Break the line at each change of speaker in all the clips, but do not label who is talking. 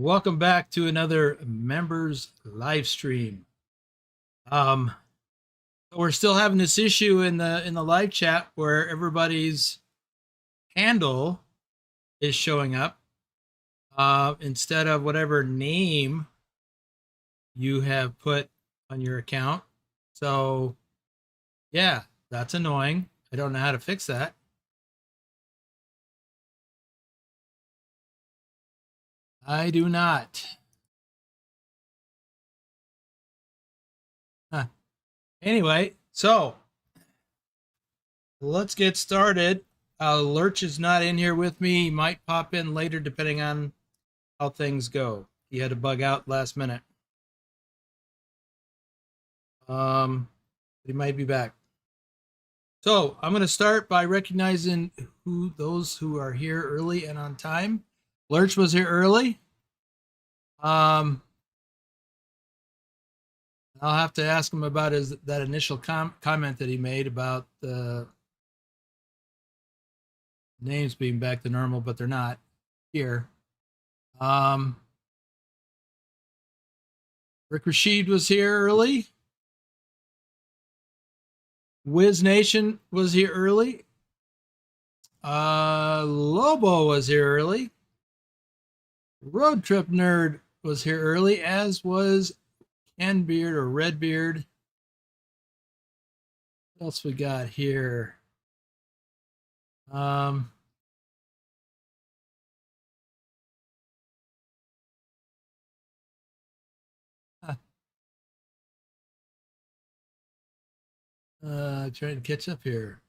Welcome back to another members live stream. We're still having this issue in the live chat where everybody's handle is showing up instead of whatever name you have put on your account. So yeah, that's annoying. I don't know how to fix that. I do not. Anyway, so let's get started. Lurch is not in here with me. He might pop in later depending on how things go. He had to bug out last minute. He might be back. So I'm going to start by recognizing those who are here early and on time. Lurch was here early. I'll have to ask him about that initial comment that he made about the names being back to normal, but they're not here. Rick Rashid was here early. Wiz Nation was here early. Lobo was here early. Road Trip Nerd was here early, as was Ken Beard or Redbeard. What else we got here? Trying to catch up here.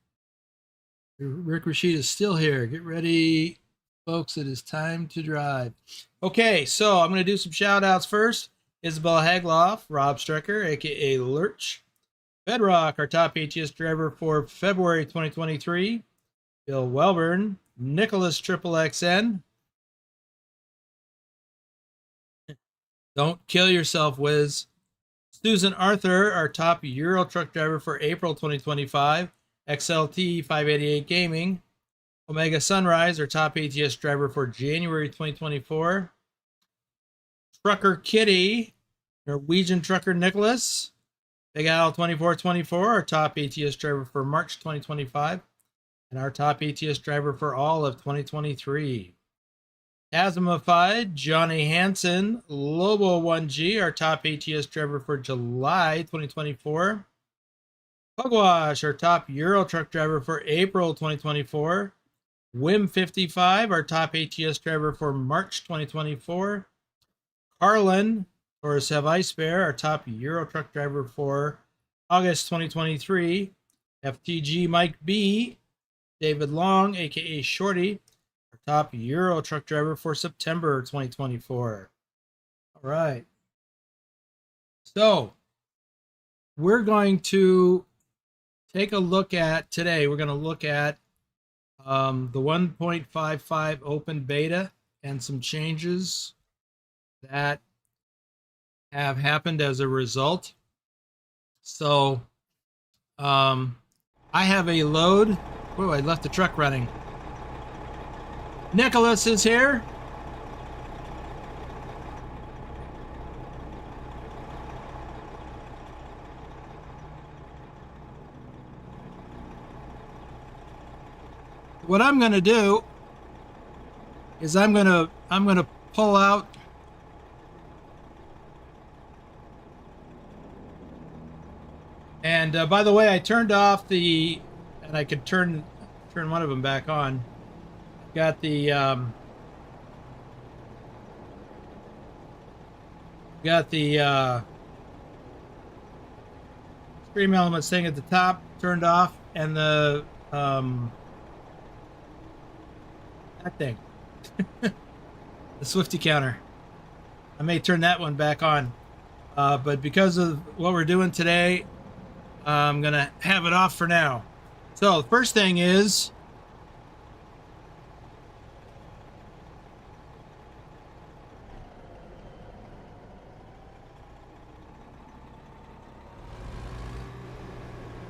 Rick Rashid is still here. Get ready, folks. It is time to drive. Okay, so I'm going to do some shout outs first. Isabella Hagloff, Rob Strecker, aka Lurch, Bedrock, our top ATS driver for February 2023, Bill Welburn, Nicholas XXXN. Don't kill yourself, Wiz. Susan Arthur, our top Euro truck driver for April 2025, XLT 588 Gaming. Omega Sunrise, our top ATS driver for January 2024. Trucker Kitty, Norwegian Trucker Nicholas. Big Al 2424, our top ATS driver for March 2025. And our top ATS driver for all of 2023. Chasmified, Johnny Hansen, Lobo 1G, our top ATS driver for July 2024. Pugwash, our top Euro truck driver for April 2024. Wim55, our top ATS driver for March 2024. Carlin, or Have I Spare, our top Euro truck driver for August 2023. FTG Mike B, David Long, aka Shorty, our top Euro truck driver for September 2024. All right. So we're going to take a look at today. We're going to look at the 1.55 open beta and some changes that have happened as a result. So I have a load. Oh, I left the truck running. Nicholas is here. What I'm going to do is I'm going to pull out and by the way, I turned off the, and I could turn one of them back on. Got the Stream Elements thing at the top turned off, and the that thing, the Swifty counter. I may turn that one back on, but because of what we're doing today, I'm gonna have it off for now. So the first thing is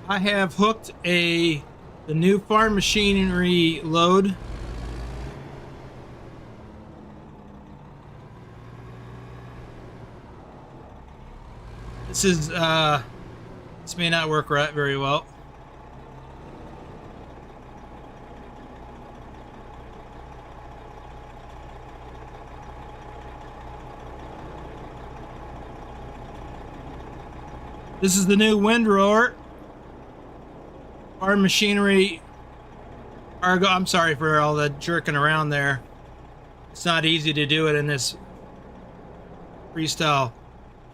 I have hooked the new farm machinery load This may not work very well. This is the new windrower. Farm machinery cargo. I'm sorry for all that jerking around there. It's not easy to do it in this freestyle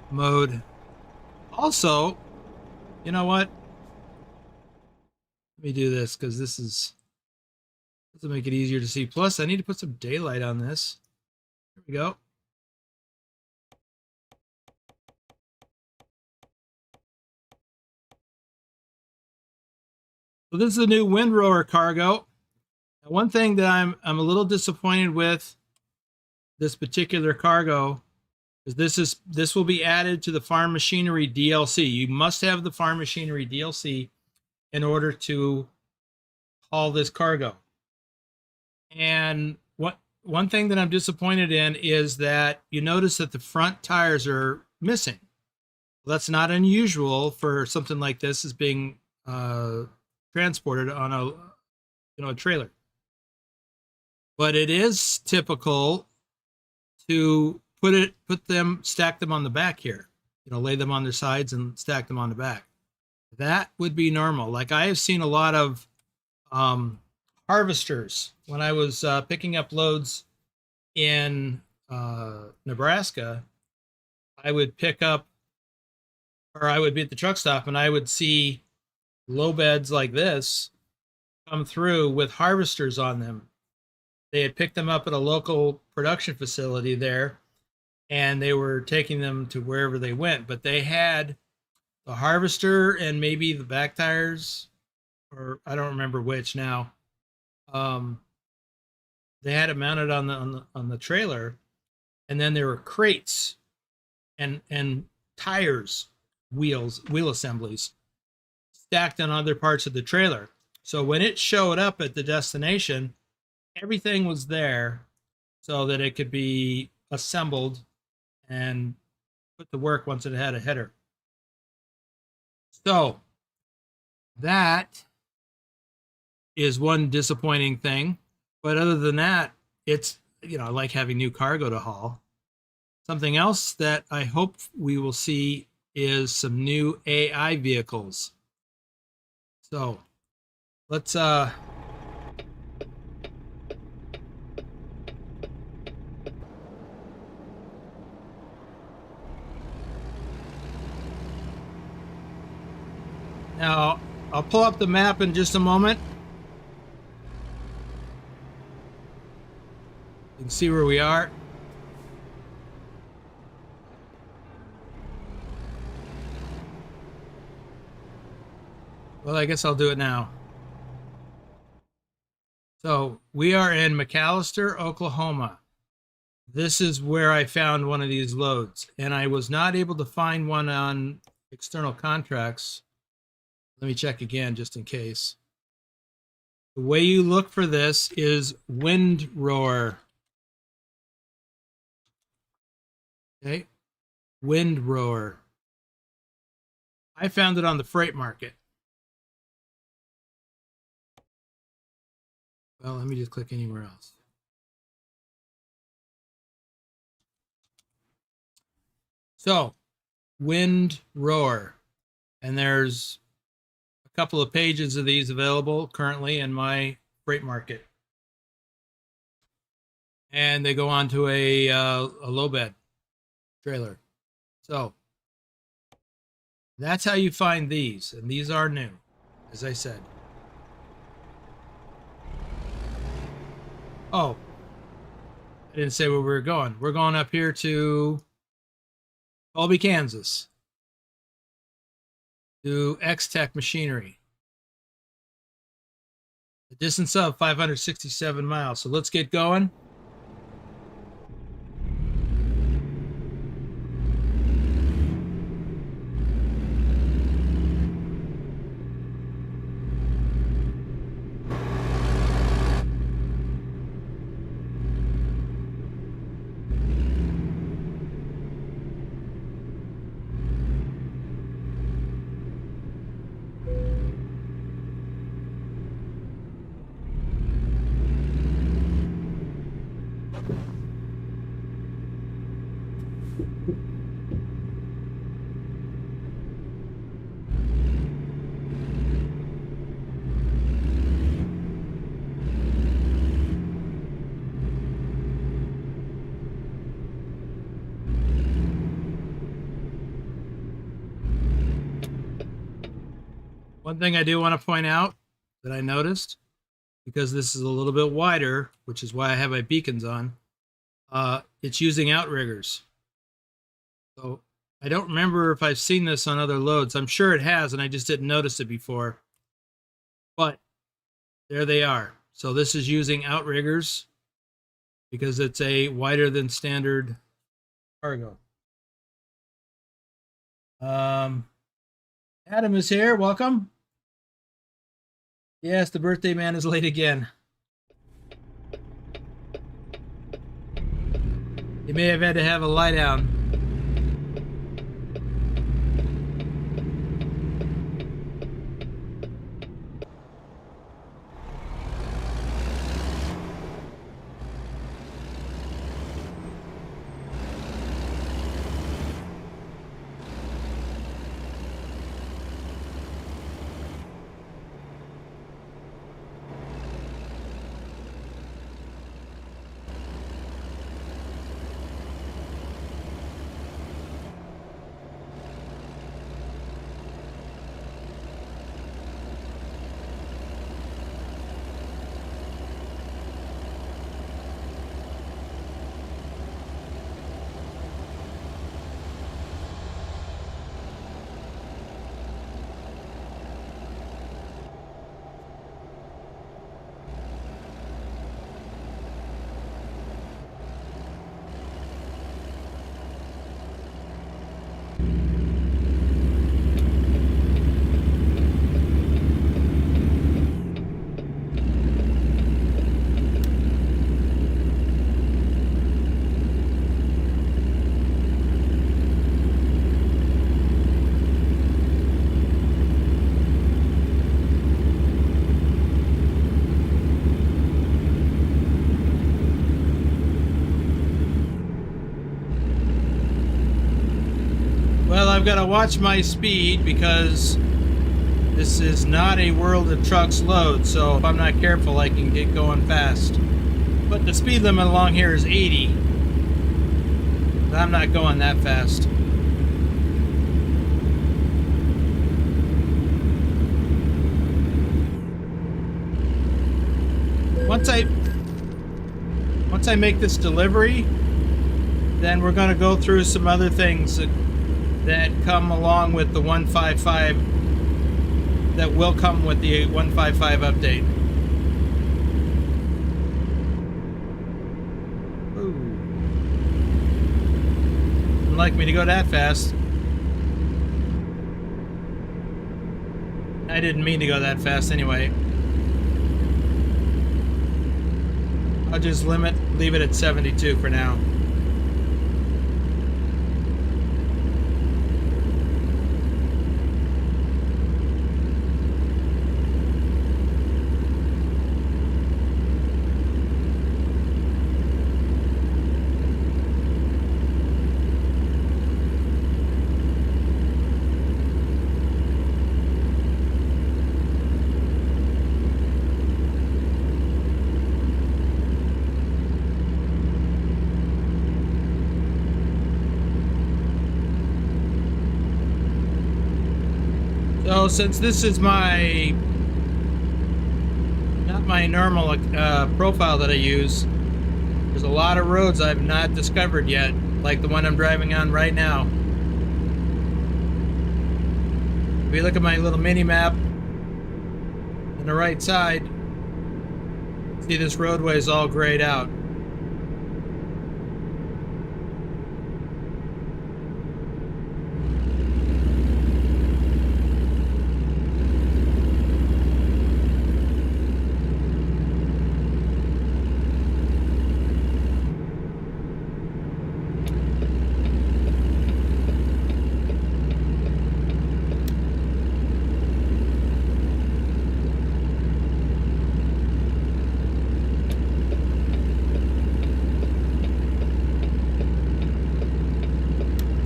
mode. Also, you know what? Let me do this because this will make it easier to see. Plus, I need to put some daylight on this. There we go. So this is a new windrower cargo. Now, one thing that I'm a little disappointed with this particular cargo is this will be added to the farm machinery DLC. You must have the farm machinery DLC in order to haul this cargo. And one thing that I'm disappointed in is that you notice that the front tires are missing. Well, that's not unusual for something like this is being transported on a trailer. But it is typical to stack them on the back here. Lay them on their sides and stack them on the back. That would be normal. Like I have seen a lot of harvesters when I was picking up loads in Nebraska. I would be at the truck stop and I would see low beds like this come through with harvesters on them. They had picked them up at a local production facility there, and they were taking them to wherever they went. But they had the harvester and maybe the back tires, or I don't remember which now. They had it mounted on the trailer, and then there were crates and tires, wheel assemblies stacked on other parts of the trailer. So when it showed up at the destination, everything was there so that it could be assembled and put to work once it had a header. So that is one disappointing thing. But other than that, it's, I like having new cargo to haul. Something else that I hope we will see is some new AI vehicles. So let's now I'll pull up the map in just a moment. You can see where we are. Well, I guess I'll do it now. So we are in McAlester, Oklahoma. This is where I found one of these loads, and I was not able to find one on external contracts. Let me check again just in case. The way you look for this is windrower. Okay, windrower. I found it on the freight market. Well, let me just click anywhere else. So, windrower. And there's a couple of pages of these available currently in my freight market. And they go onto a low bed trailer. So, that's how you find these. And these are new, as I said. Oh, I didn't say where we were going. We're going up here to Colby, Kansas, to X-Tech Machinery. The distance of 567 miles. So let's get going. One thing I do want to point out that I noticed, because this is a little bit wider, which is why I have my beacons on, it's using outriggers. So I don't remember if I've seen this on other loads. I'm sure it has, and I just didn't notice it before. But there they are. So this is using outriggers because it's a wider than standard cargo. Adam is here. Welcome. Yes, the birthday man is late again. He may have had to have a lie down. Well, I've got to watch my speed because this is not a World of Trucks load, so if I'm not careful, I can get going fast. But the speed limit along here is 80. I'm not going that fast. Once I make this delivery, then we're going to go through some other things that come along with the 155, that will come with the 155 update. Ooh. Wouldn't like me to go that fast. I didn't mean to go that fast anyway. I'll just leave it at 72 for now. So since this is not my normal profile that I use, there's a lot of roads I've not discovered yet, like the one I'm driving on right now. If you look at my little mini map on the right side, see this roadway is all grayed out.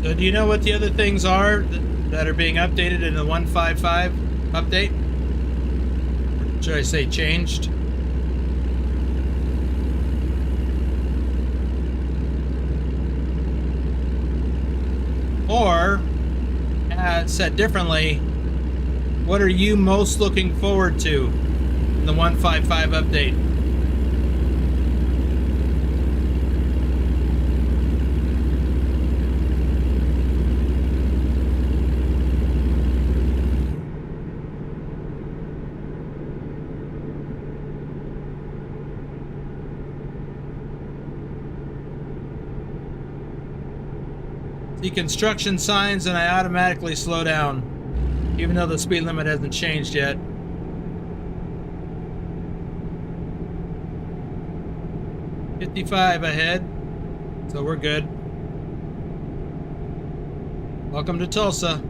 So do you know what the other things are that are being updated in the 155 update? Or should I say changed? Or, said differently, what are you most looking forward to in the 155 update? See construction signs and I automatically slow down, even though the speed limit hasn't changed yet. $55 ahead, so we're good. Welcome to Tulsa.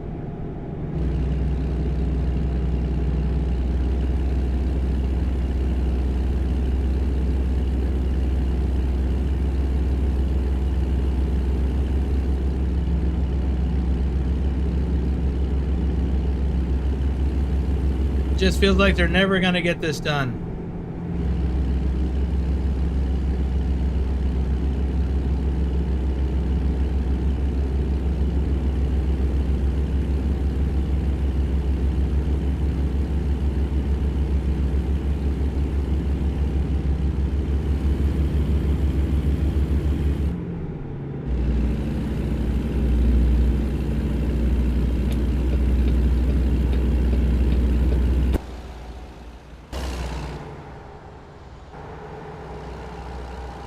Just feels like they're never going to get this done.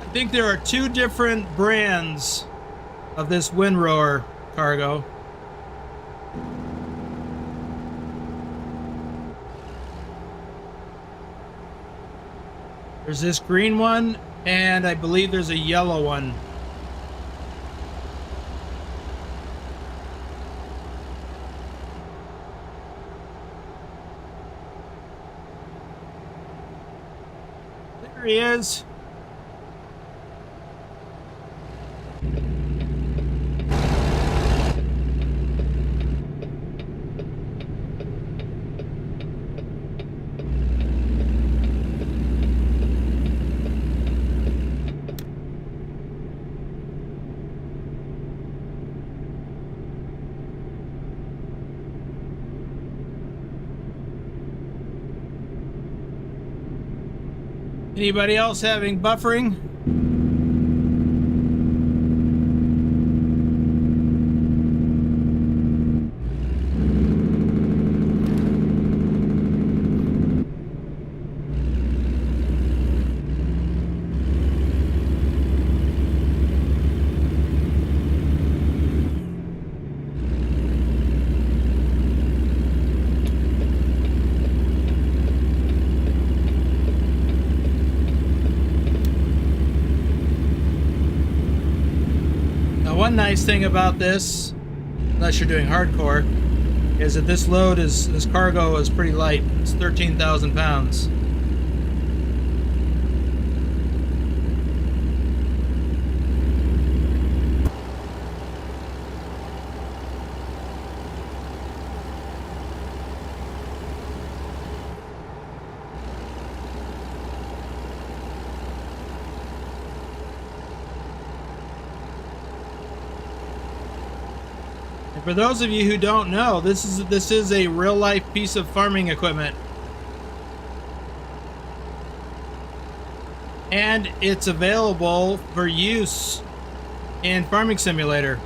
I think there are two different brands of this windrower cargo. There's this green one, and I believe there's a yellow one. There he is. Anybody else having buffering? One nice thing about this, unless you're doing hardcore, is that this cargo is pretty light. It's 13,000 pounds. For those of you who don't know, this is a real-life piece of farming equipment. And it's available for use in Farming Simulator.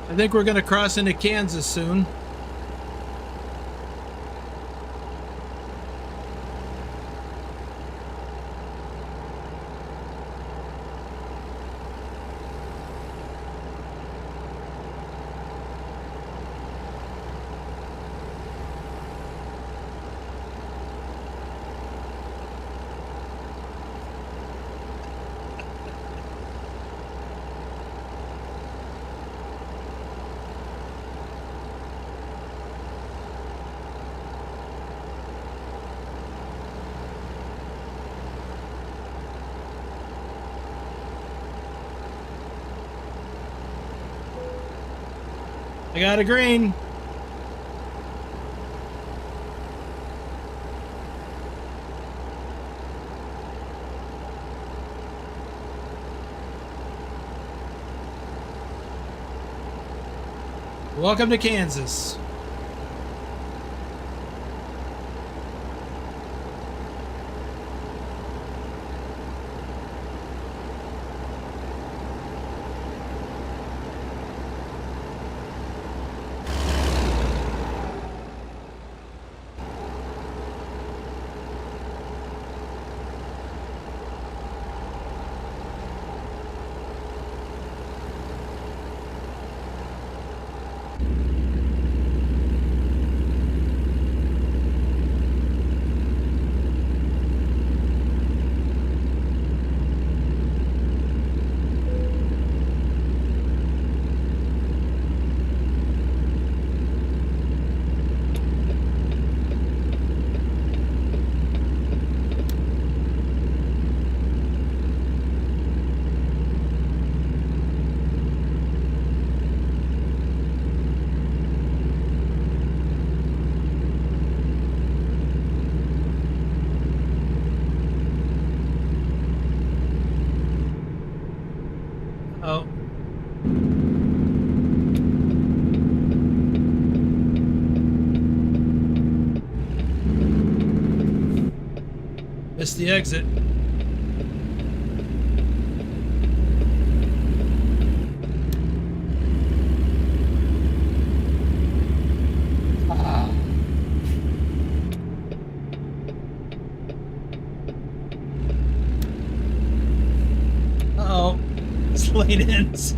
I think we're going to cross into Kansas soon. I got a green. Welcome to Kansas. Oh. Missed the exit. Uh-oh. This lane ends.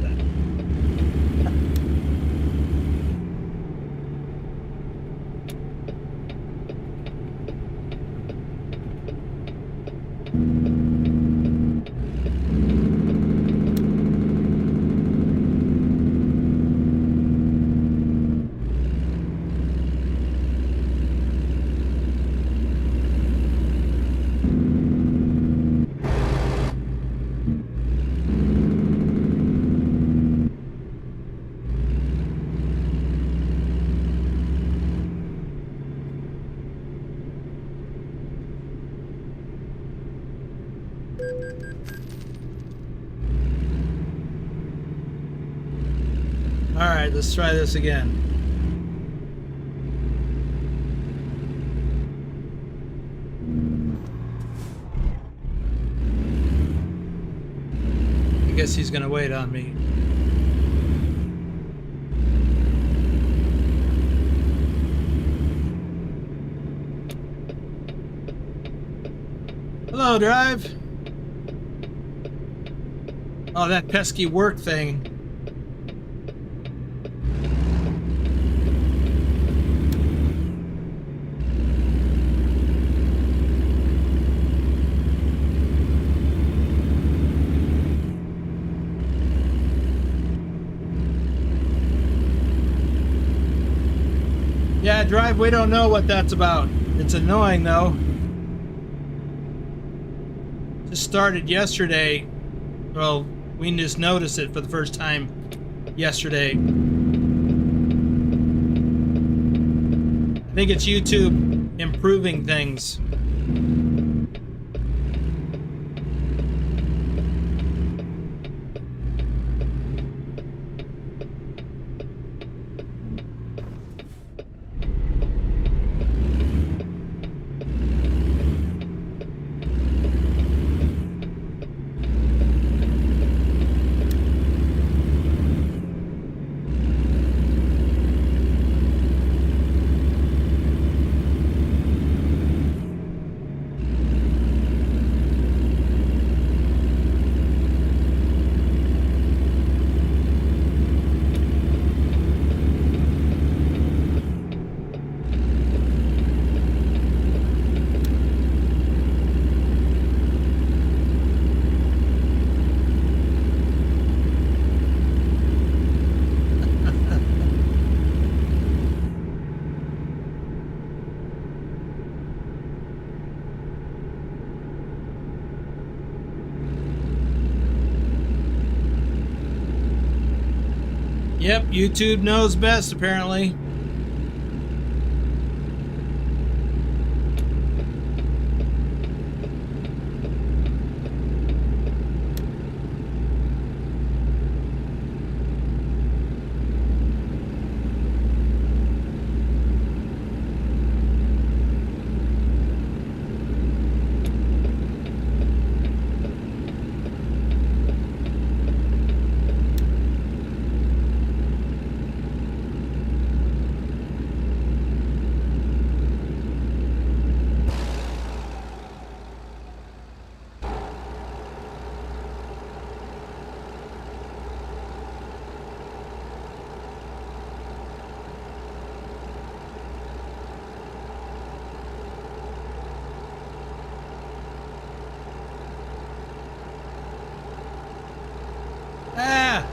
All right, let's try this again. I guess he's gonna wait on me. Hello, Drive. Oh, that pesky work thing. Yeah, Drive, we don't know what that's about. It's annoying, though. Just started yesterday. Well, we just noticed it for the first time yesterday. I think it's YouTube improving things. Yep, YouTube knows best, apparently. Ah!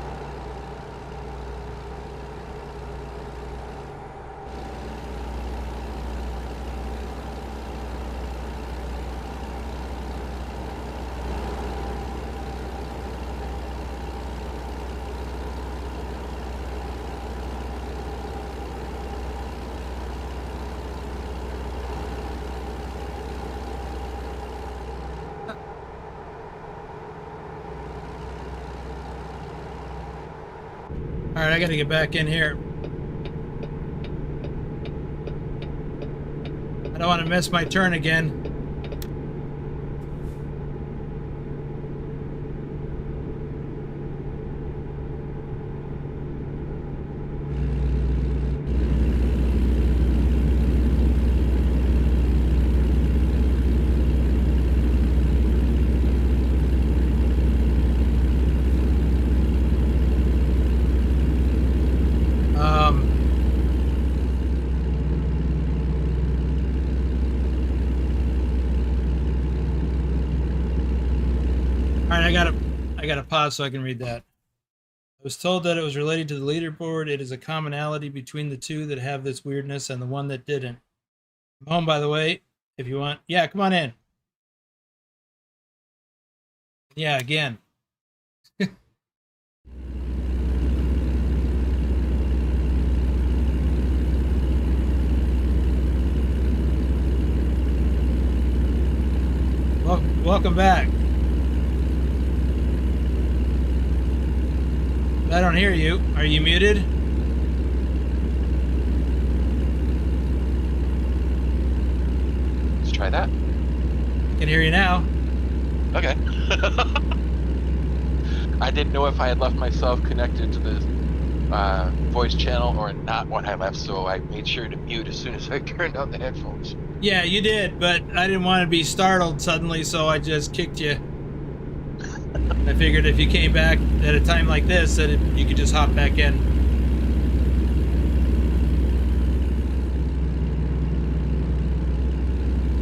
All right, I got to get back in here. I don't want to miss my turn again. All right, I gotta pause so I can read that. I was told that it was related to the leaderboard. It is a commonality between the two that have this weirdness and the one that didn't. I'm home, by the way, if you want. Yeah, come on in. Yeah, again. Welcome back. I don't hear you. Are you muted?
Let's try that.
I can hear you now.
Okay. I didn't know if I had left myself connected to the voice channel or not when I left, so I made sure to mute as soon as I turned on the headphones.
Yeah, you did, but I didn't want to be startled suddenly, so I just kicked you. I figured if you came back at a time like this, that you could just hop back in.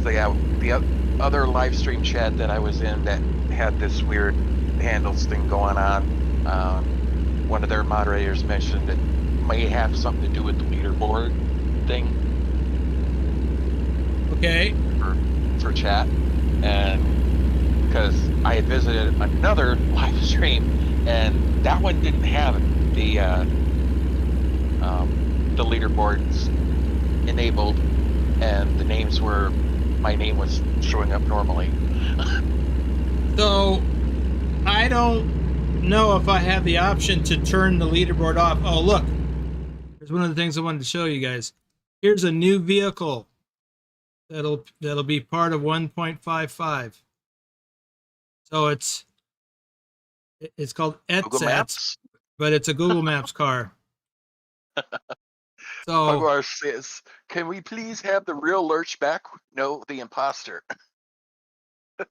So yeah, the other live stream chat that I was in that had this weird handles thing going on, one of their moderators mentioned it may have something to do with the leaderboard thing.
Okay.
for chat, and because I had visited another live stream, and that one didn't have the leaderboards enabled, and the names were, my name was showing up normally.
So I don't know if I have the option to turn the leaderboard off. Oh, look, there's one of the things I wanted to show you guys. Here's a new vehicle that'll be part of 1.55. So it's called
Google
ETSATS,
Maps.
but it's a Google Maps car. So
Hogwash says, "Can we please have the real Lurch back? No, the imposter."
So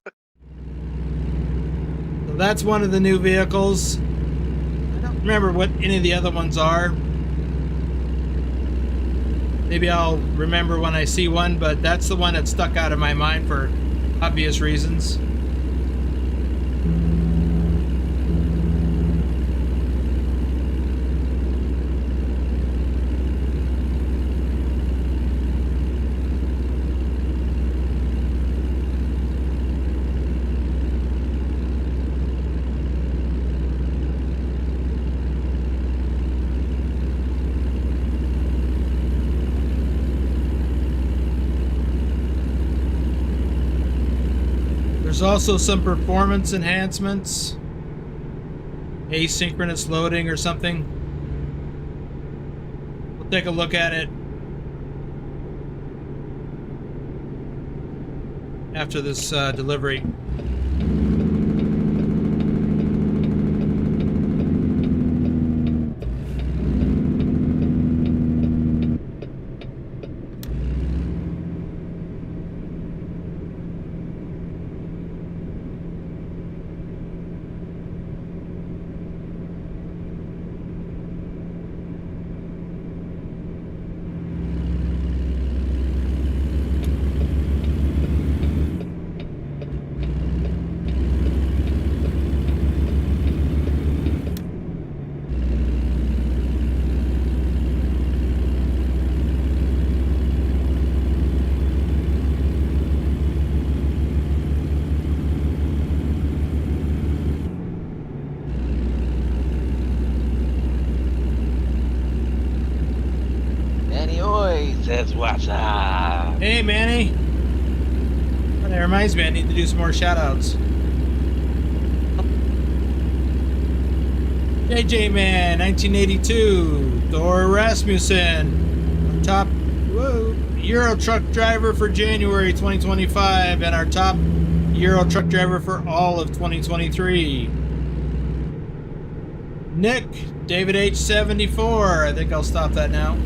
that's one of the new vehicles. I don't remember what any of the other ones are. Maybe I'll remember when I see one, but that's the one that stuck out of my mind for obvious reasons. There's also some performance enhancements, asynchronous loading or something. We'll take a look at it after this delivery.
Says what's up?
Hey, Manny. Oh, that reminds me, I need to do some more shout-outs. JJ Man, 1982. Thor Rasmussen, top Euro truck driver for January 2025, and our top Euro truck driver for all of 2023. Nick, David H. 74. I think I'll stop that now.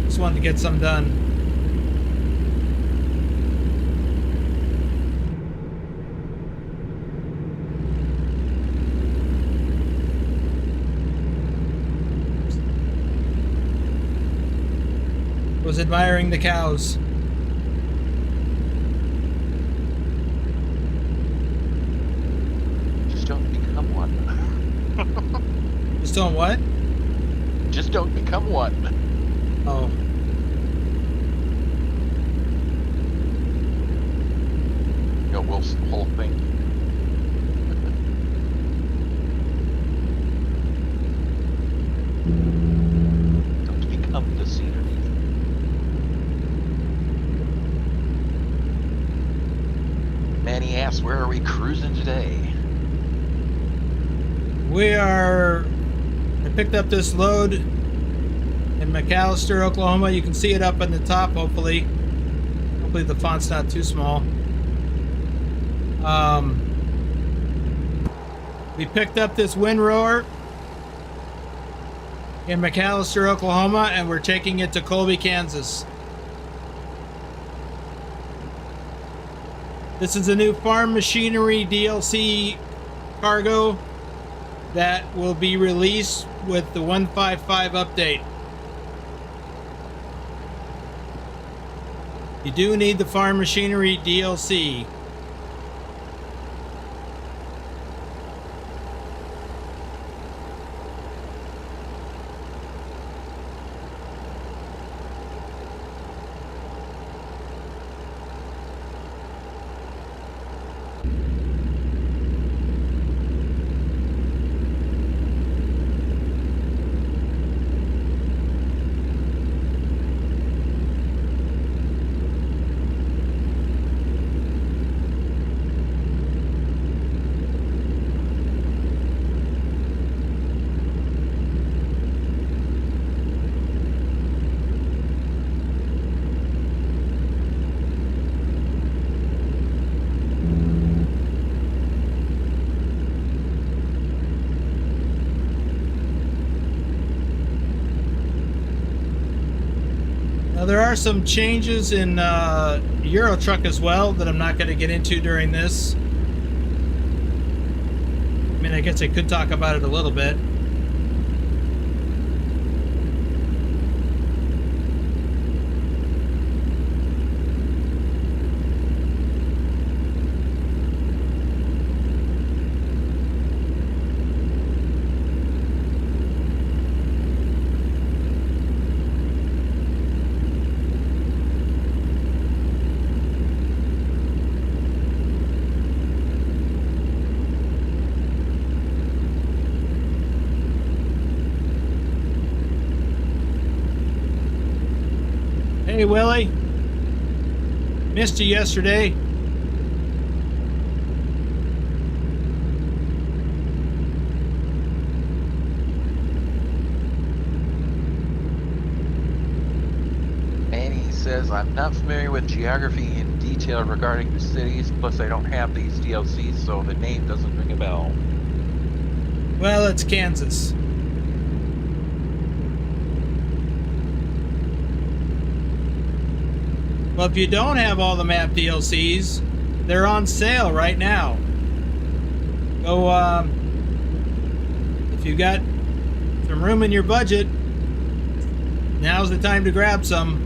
Just wanted to get some done. Was admiring the cows.
Just don't become one.
Just don't what?
Just don't become one.
Oh.
You know, Wolf's whole thing. Don't become the scenery. Manny asks, where are we cruising today?
We are... I picked up this load in McAlester, Oklahoma. You can see it up on the top, hopefully. Hopefully the font's not too small. We picked up this windrower in McAlester, Oklahoma, and we're taking it to Colby, Kansas. This is a new farm machinery DLC cargo that will be released with the 155 update. You do need the farm machinery DLC. Now, there are some changes in Euro Truck as well that I'm not going to get into during this. I mean, I guess I could talk about it a little bit. Hey, Willie. Missed you yesterday.
And he says, I'm not familiar with geography in detail regarding the cities, plus I don't have these DLCs, so the name doesn't ring a bell.
Well, it's Kansas. Well, if you don't have all the map DLCs, they're on sale right now. Go, if you've got some room in your budget, now's the time to grab some.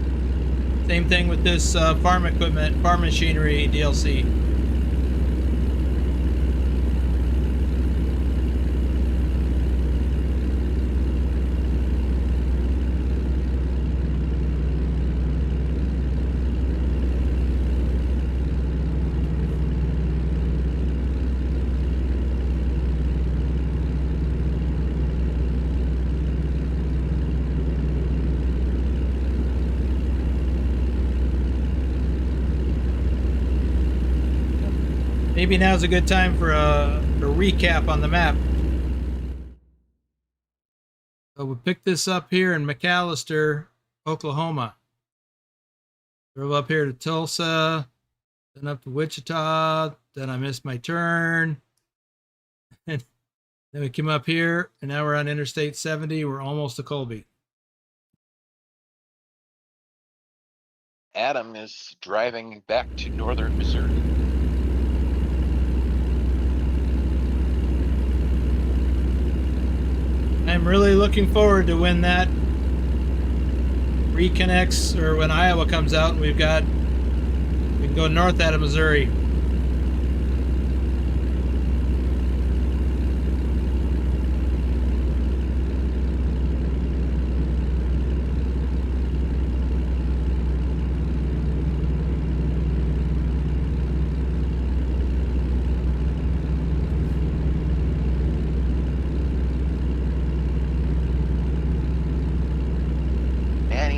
Same thing with this farm equipment, farm machinery DLC. Maybe now's a good time for a recap on the map. So we picked this up here in McAlester, Oklahoma. Drove up here to Tulsa, then up to Wichita, then I missed my turn. And then we came up here, and now we're on Interstate 70. We're almost to Colby.
Adam is driving back to northern Missouri.
I'm really looking forward to when that reconnects, or when Iowa comes out and we can go north out of Missouri.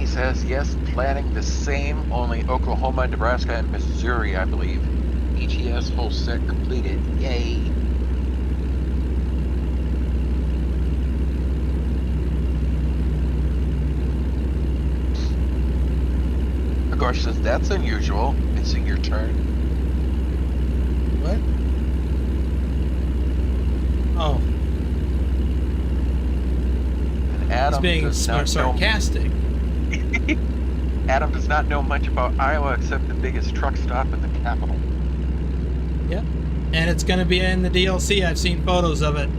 Says yes, planning the same, only Oklahoma, Nebraska, and Missouri, I believe. ETS full set completed. Yay. Of course, says that's unusual. Missing your turn.
What? Oh.
And Adam
being sarcastic.
Adam does not know much about Iowa except the biggest truck stop in the capital.
Yep. And it's going to be in the DLC. I've seen photos of it.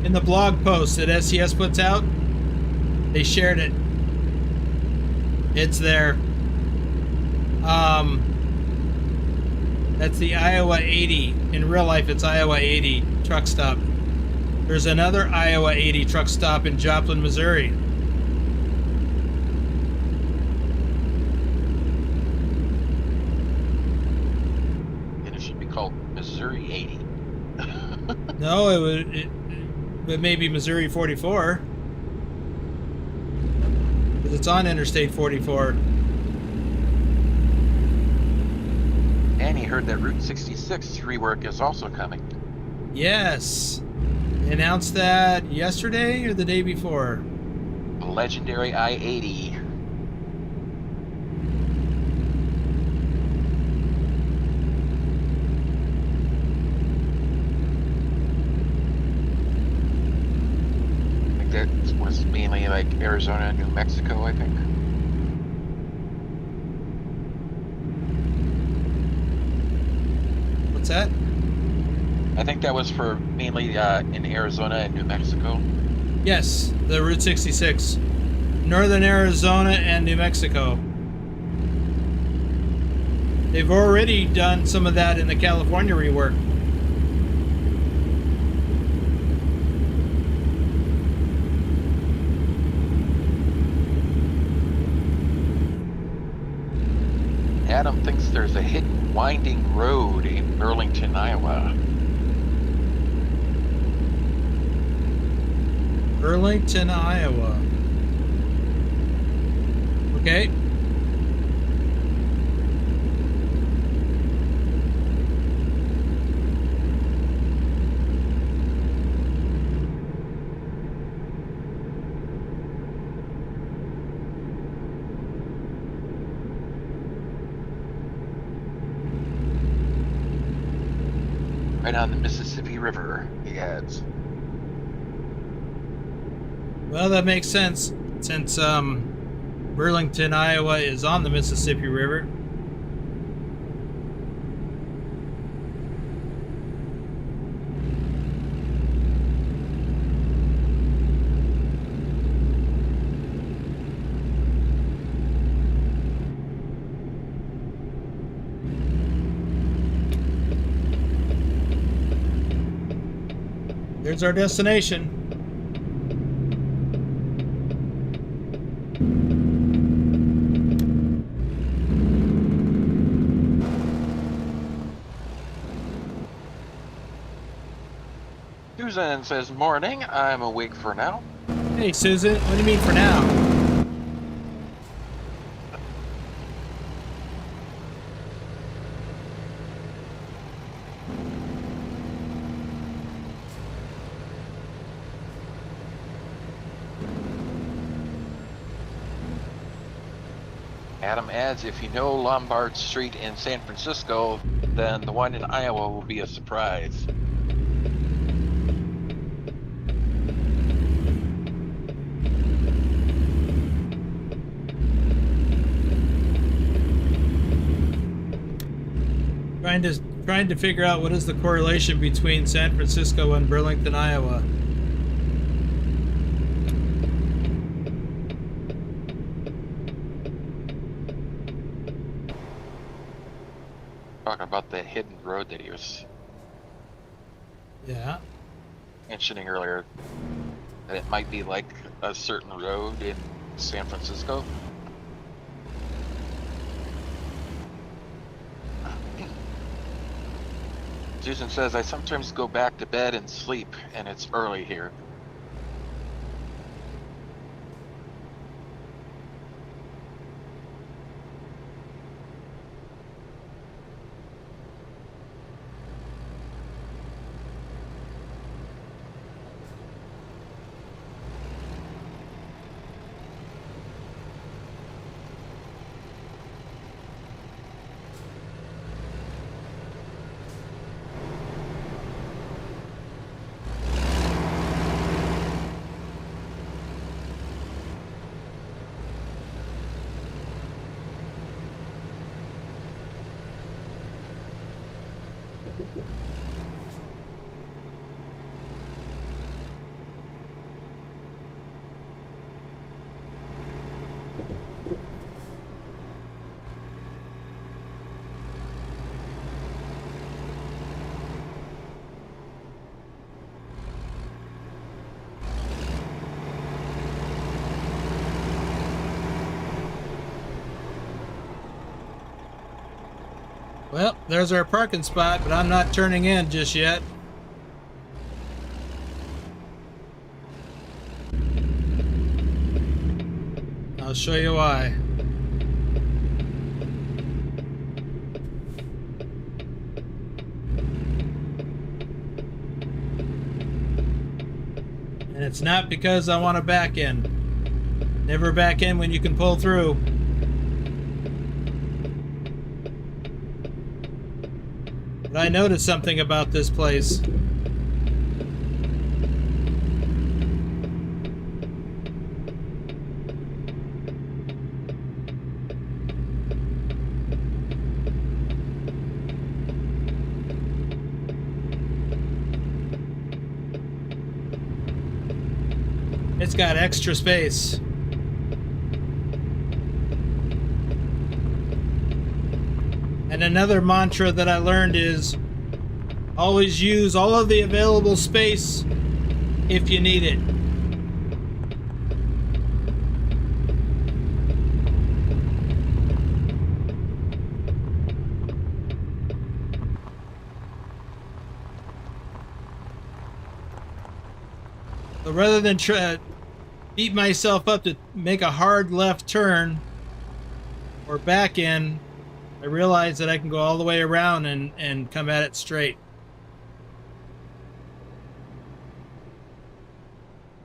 In the blog post that SCS puts out, they shared it. It's there. That's the Iowa 80. In real life, it's Iowa 80 truck stop. There's another Iowa 80 truck stop in Joplin, Missouri.
And it should be called Missouri 80.
No, it may be Missouri 44. Because it's on Interstate 44.
And he heard that Route 66 rework is also coming.
Yes. They announced that yesterday or the day before?
The legendary I-80. think that was mainly like Arizona and New Mexico, I think.
What's that?
I think that was for mainly in Arizona and New Mexico.
Yes, the Route 66. Northern Arizona and New Mexico. They've already done some of that in the California rework.
Adam thinks there's a hidden winding road in Burlington, Iowa.
Burlington, Iowa. Okay.
Right on the Mississippi River, he adds.
Well, that makes sense since Burlington, Iowa is on the Mississippi River. There's our destination.
Susan says, morning, I'm awake for now.
Hey, Susan, what do you mean for now?
Adam adds, if you know Lombard Street in San Francisco, then the one in Iowa will be a surprise.
Trying to figure out what is the correlation between San Francisco and Burlington, Iowa.
Talking about the hidden road that he was mentioning earlier, that it might be like a certain road in San Francisco. Susan says, I sometimes go back to bed and sleep, and it's early here.
Well, there's our parking spot, but I'm not turning in just yet. I'll show you why. And it's not because I want to back in. Never back in when you can pull through. But I noticed something about this place. It's got extra space. And another mantra that I learned is always use all of the available space if you need it. So rather than try to beat myself up to make a hard left turn or back in, I realize that I can go all the way around and come at it straight.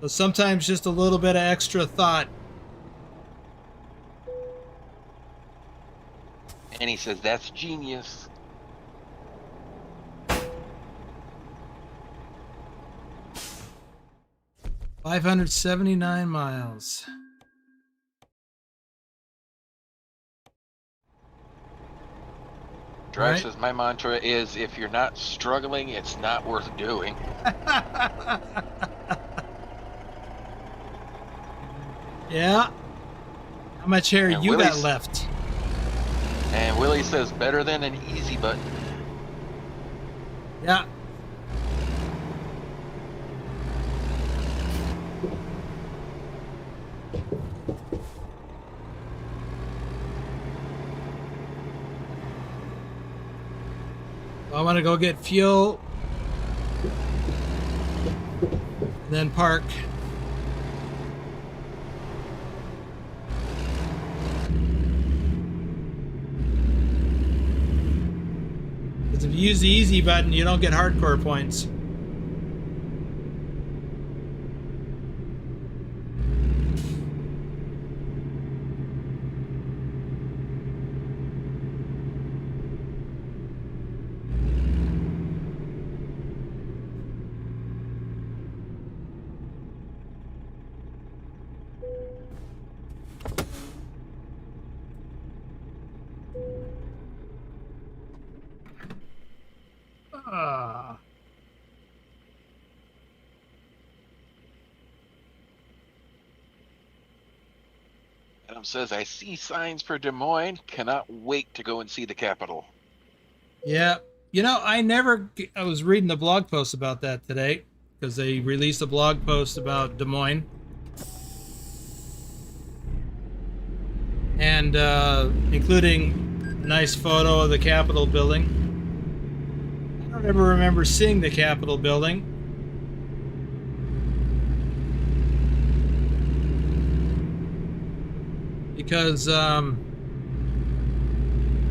So sometimes just a little bit of extra thought.
And he says, that's genius.
$579 miles.
Drive
Right.
says, my mantra is, if you're not struggling, it's not worth doing.
Yeah. How much hair
And
you got left?
And Willie says, better than an easy button.
Yeah. I want to go get fuel, and then park. Because if you use the easy button, you don't get hardcore points. Ah.
Adam says, I see signs for Des Moines. Cannot wait to go and see the Capitol.
Yeah. You know, I was reading the blog post about that today because they released a blog post about Des Moines. And including a nice photo of the Capitol building. I don't ever remember seeing the Capitol building. Because I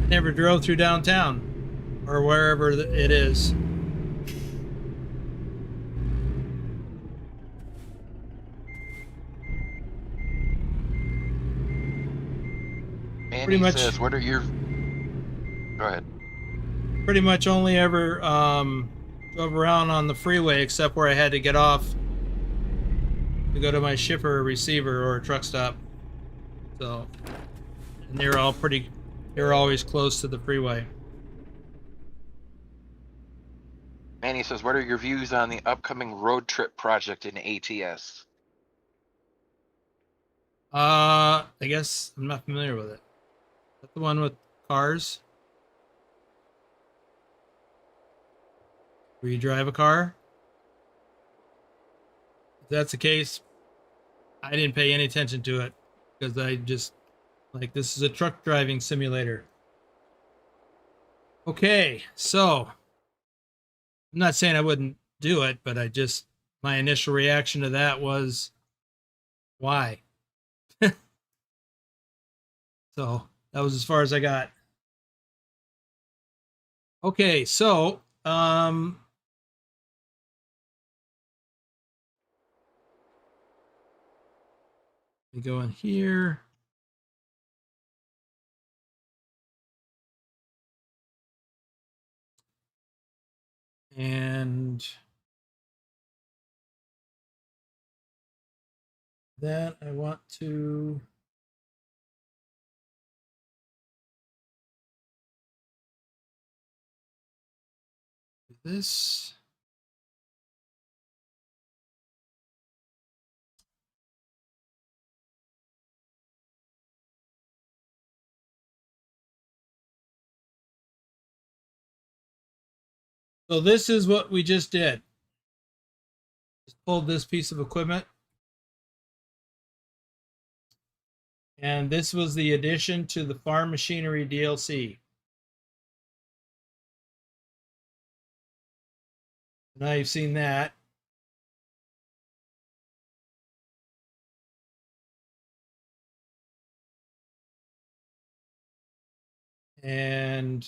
never drove through downtown or wherever it is.
And
Pretty
he
much,
says, what are your... Go ahead.
pretty much only ever drove around on the freeway except where I had to get off to go to my shipper or receiver or a truck stop. So, and they're always close to the freeway.
And he says, what are your views on the upcoming road trip project in ATS?
I guess I'm not familiar with it. Is that the one with cars? Where you drive a car? If that's the case, I didn't pay any attention to it because I just like this is a truck driving simulator. Okay, so I'm not saying I wouldn't do it, but my initial reaction to that was why? So that was as far as I got. Okay, so we go in here. And then I want to do this. So this is what we just did. Just pulled this piece of equipment. And this was the addition to the farm machinery DLC. Now you've seen that. And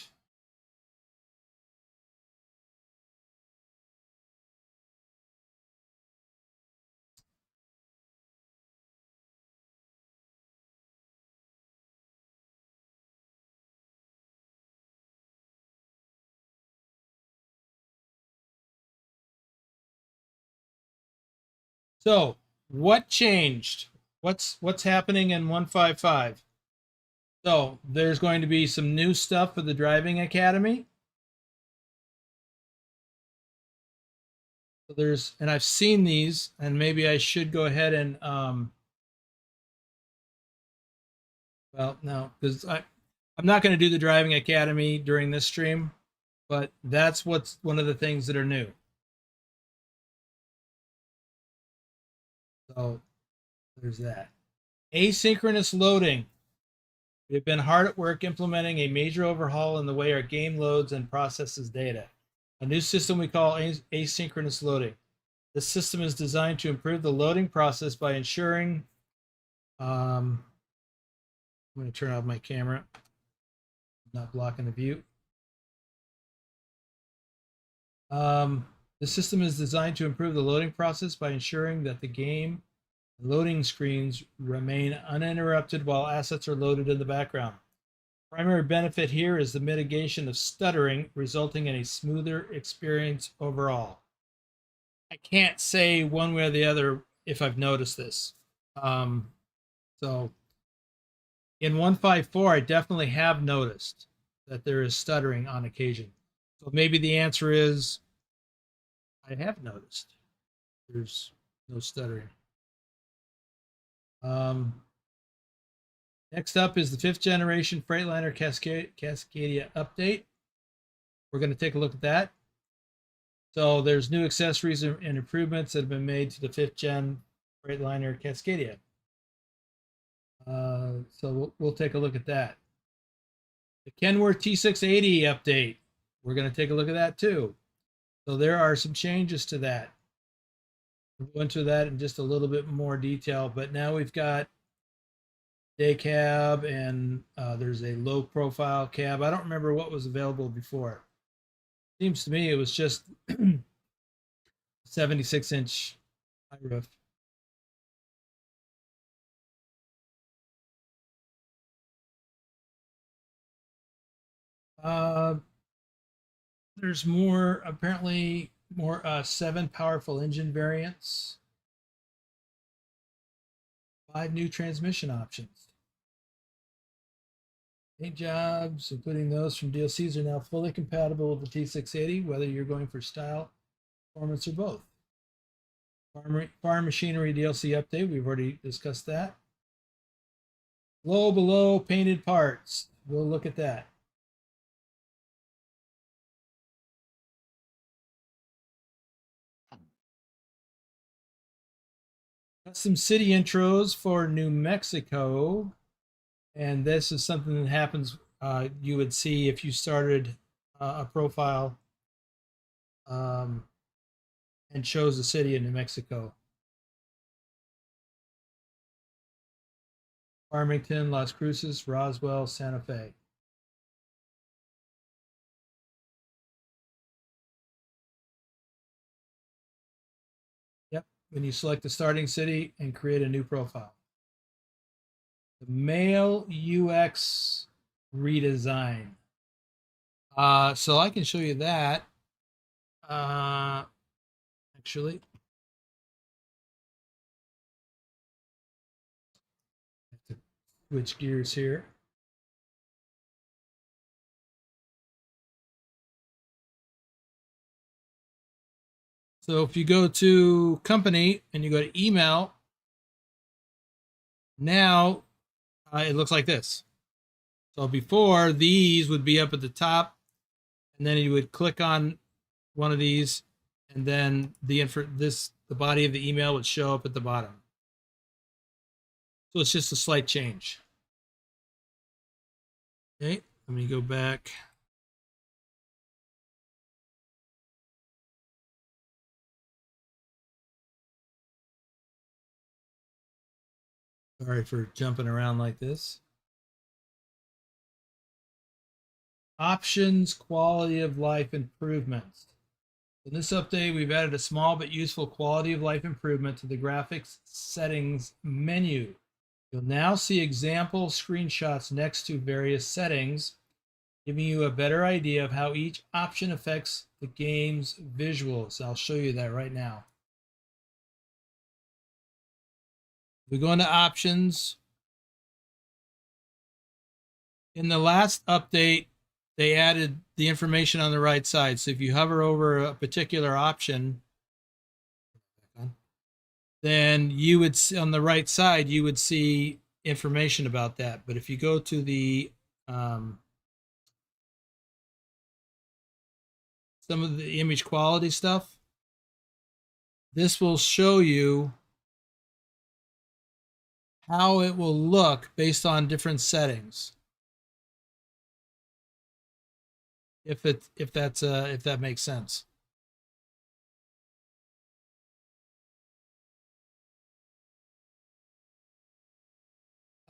so what changed? What's happening in 155? So there's going to be some new stuff for the driving academy. So and I've seen these, and maybe I should go ahead and well, no, because I'm not going to do the driving academy during this stream, but that's what's one of the things that are new. So there's that. Asynchronous loading. We've been hard at work implementing a major overhaul in the way our game loads and processes data. A new system we call asynchronous loading. This system is designed to improve the loading process by ensuring I'm going to turn off my camera, not blocking the view. The system is designed to improve the loading process by ensuring that the game loading screens remain uninterrupted while assets are loaded in the background. Primary benefit here is the mitigation of stuttering, resulting in a smoother experience overall. I can't say one way or the other if I've noticed this. So in 154, I definitely have noticed that there is stuttering on occasion. So maybe the answer is I have noticed there's no stuttering. Next up is the 5th generation Freightliner Cascadia update. We're going to take a look at that. So there's new accessories and improvements that have been made to the 5th gen Freightliner Cascadia. So we'll take a look at that. The Kenworth T680 update. We're going to take a look at that too. So there are some changes to that. We'll go into that in just a little bit more detail, but now we've got day cab and there's a low profile cab. I don't remember what was available before. Seems to me it was just 76-inch high roof. There's more, apparently more 7 powerful engine variants, 5 new transmission options. Paint jobs, including those from DLCs, are now fully compatible with the T680, whether you're going for style, performance, or both. Farm machinery DLC update, we've already discussed that. Low below painted parts, we'll look at that. Custom city intros for New Mexico. And this is something that happens, you would see if you started a profile and chose a city in New Mexico. Farmington, Las Cruces, Roswell, Santa Fe. Yep, when you select the starting city and create a new profile. The Mail UX redesign. So I can show you that. Actually, I have to switch gears here. So if you go to company and you go to email, now it looks like this. So before, these would be up at the top, and then you would click on one of these, and then the body of the email would show up at the bottom. So it's just a slight change. Okay, let me go back. Sorry for jumping around like this. Options, quality of life improvements. In this update, we've added a small but useful quality of life improvement to the graphics settings menu. You'll now see example screenshots next to various settings, giving you a better idea of how each option affects the game's visuals. I'll show you that right now. We go into options. In the last update, they added the information on the right side. So if you hover over a particular option, then you would see on the right side, you would see information about that. But if you go to the some of the image quality stuff, this will show you how it will look based on different settings. If that makes sense.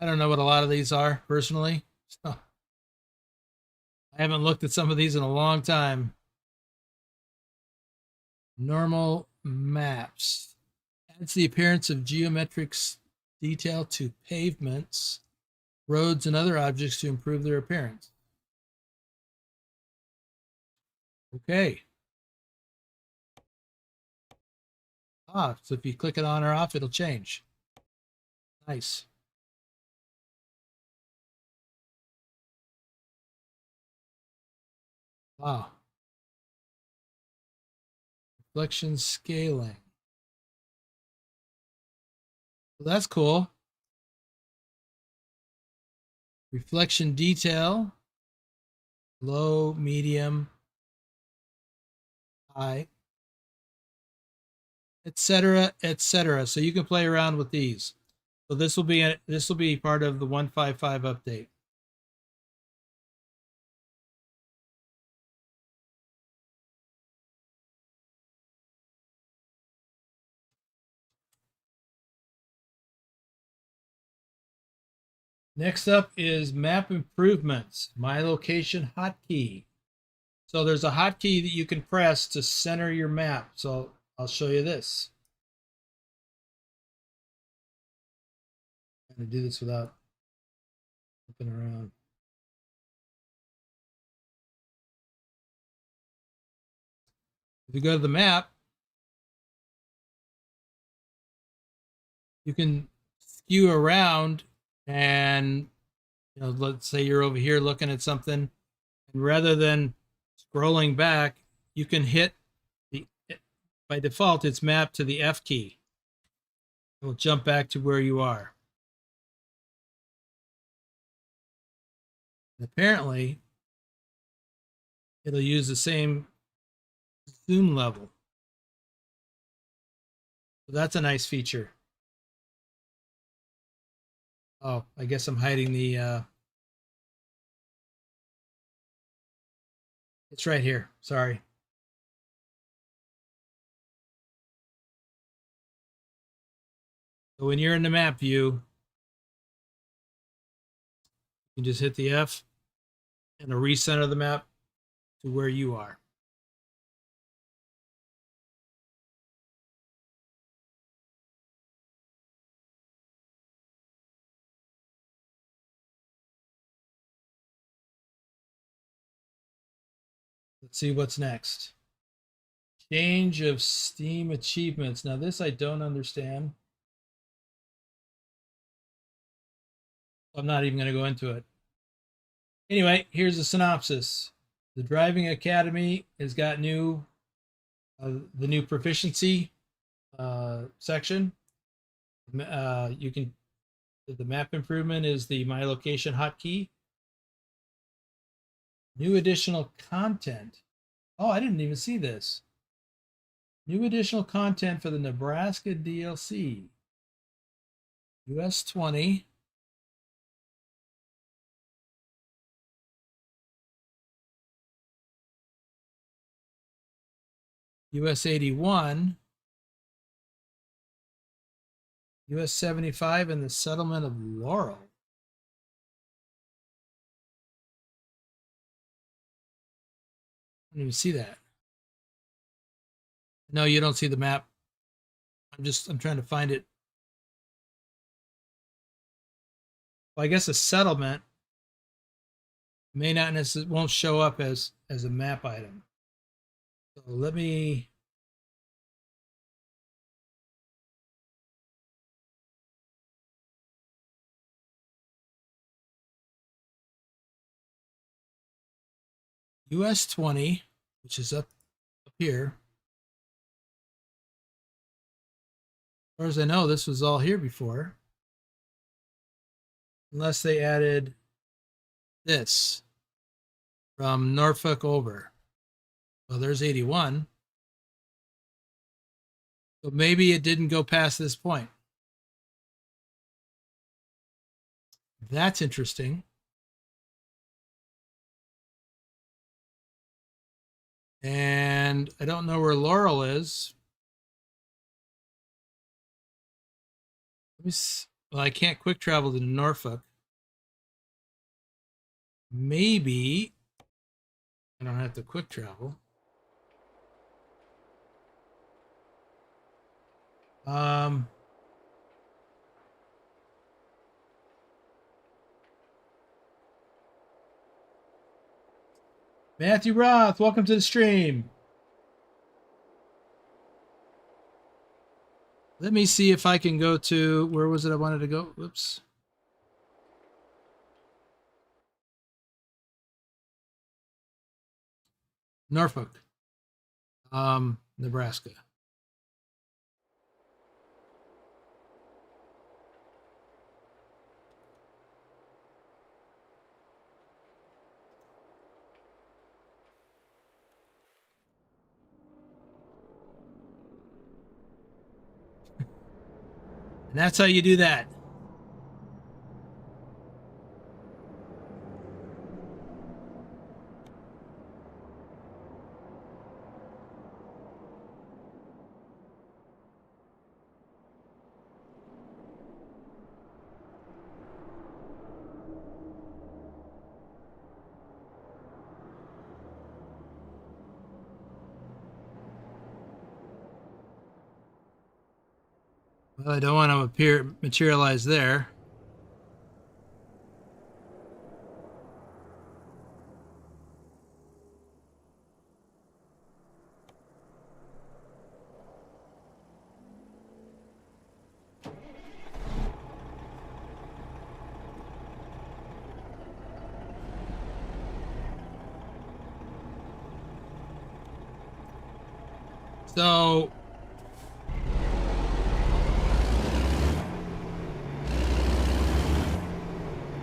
I don't know what a lot of these are personally. So I haven't looked at some of these in a long time. Normal maps. Adds the appearance of geometric detail to pavements, roads, and other objects to improve their appearance. Okay. So if you click it on or off, it'll change. Nice. Wow. Reflection scaling. Well, that's cool. Reflection detail. Low, medium, high, etc., etc. So you can play around with these. So this will be part of the 155 update. Next up is map improvements, my location hotkey. So there's a hotkey that you can press to center your map. So I'll show you this. I'm going to do this without flipping around. If you go to the map, you can skew around and, let's say you're over here looking at something, and rather than scrolling back, you can hit by default, it's mapped to the F key. It will jump back to where you are. And apparently, it'll use the same zoom level. So that's a nice feature. Oh, I guess I'm hiding the, it's right here. Sorry. So when you're in the map view, you can just hit the F and it'll recenter the map to where you are. Let's see what's next. Change of Steam achievements. Now this I don't understand. I'm not even going to go into it. Anyway, here's a synopsis. The Driving Academy has got the new proficiency section. The map improvement is the My Location hotkey. New additional content. Oh, I didn't even see this. New additional content for the Nebraska DLC. US 20. US 81. US 75 and the settlement of Laurel. I didn't even see that. No, you don't see the map. I'm trying to find it. Well, I guess a settlement may not necessarily won't show up as a map item. So let me US 20, which is up here. As far as I know, this was all here before. Unless they added this from Norfolk over. Well, there's 81. So maybe it didn't go past this point. That's interesting. And I don't know where Laurel is. Let me see. Well, I can't quick travel to Norfolk. Maybe I don't have to quick travel. Matthew Roth, welcome to the stream. Let me see if I can go to, where was it I wanted to go? Whoops. Norfolk, Nebraska. And that's how you do that. Well, I don't want to materialize there. So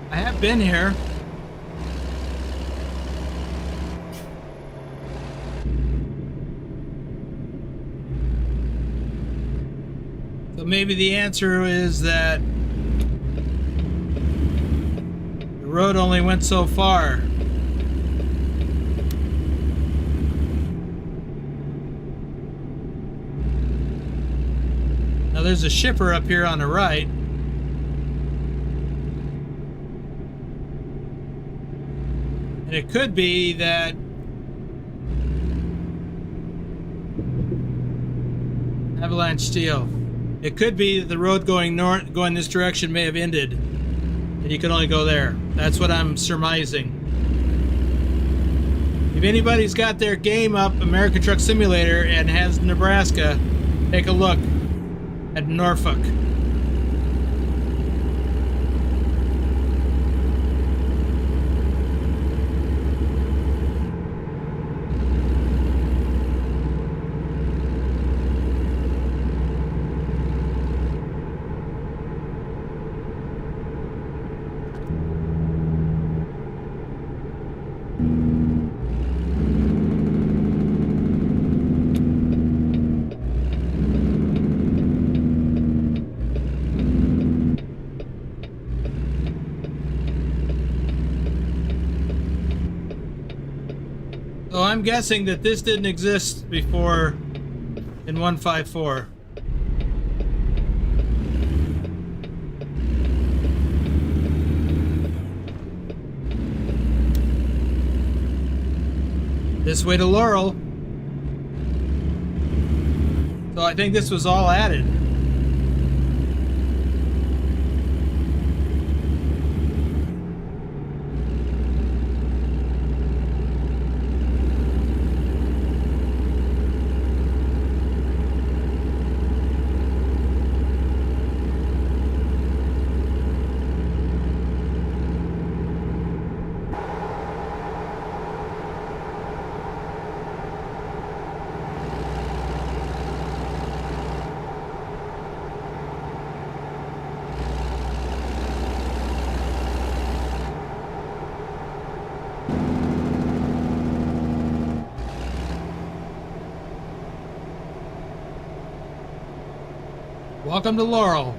I have been here. So maybe the answer is that the road only went so far. Now there's a shipper up here on the right. And it could be that avalanche steel. It could be that the road going north, going this direction may have ended, and you can only go there. That's what I'm surmising. If anybody's got their game up, American Truck Simulator, and has Nebraska, take a look at Norfolk. I'm guessing that this didn't exist before in 154. This way to Laurel. So I think this was all added. Welcome to Laurel.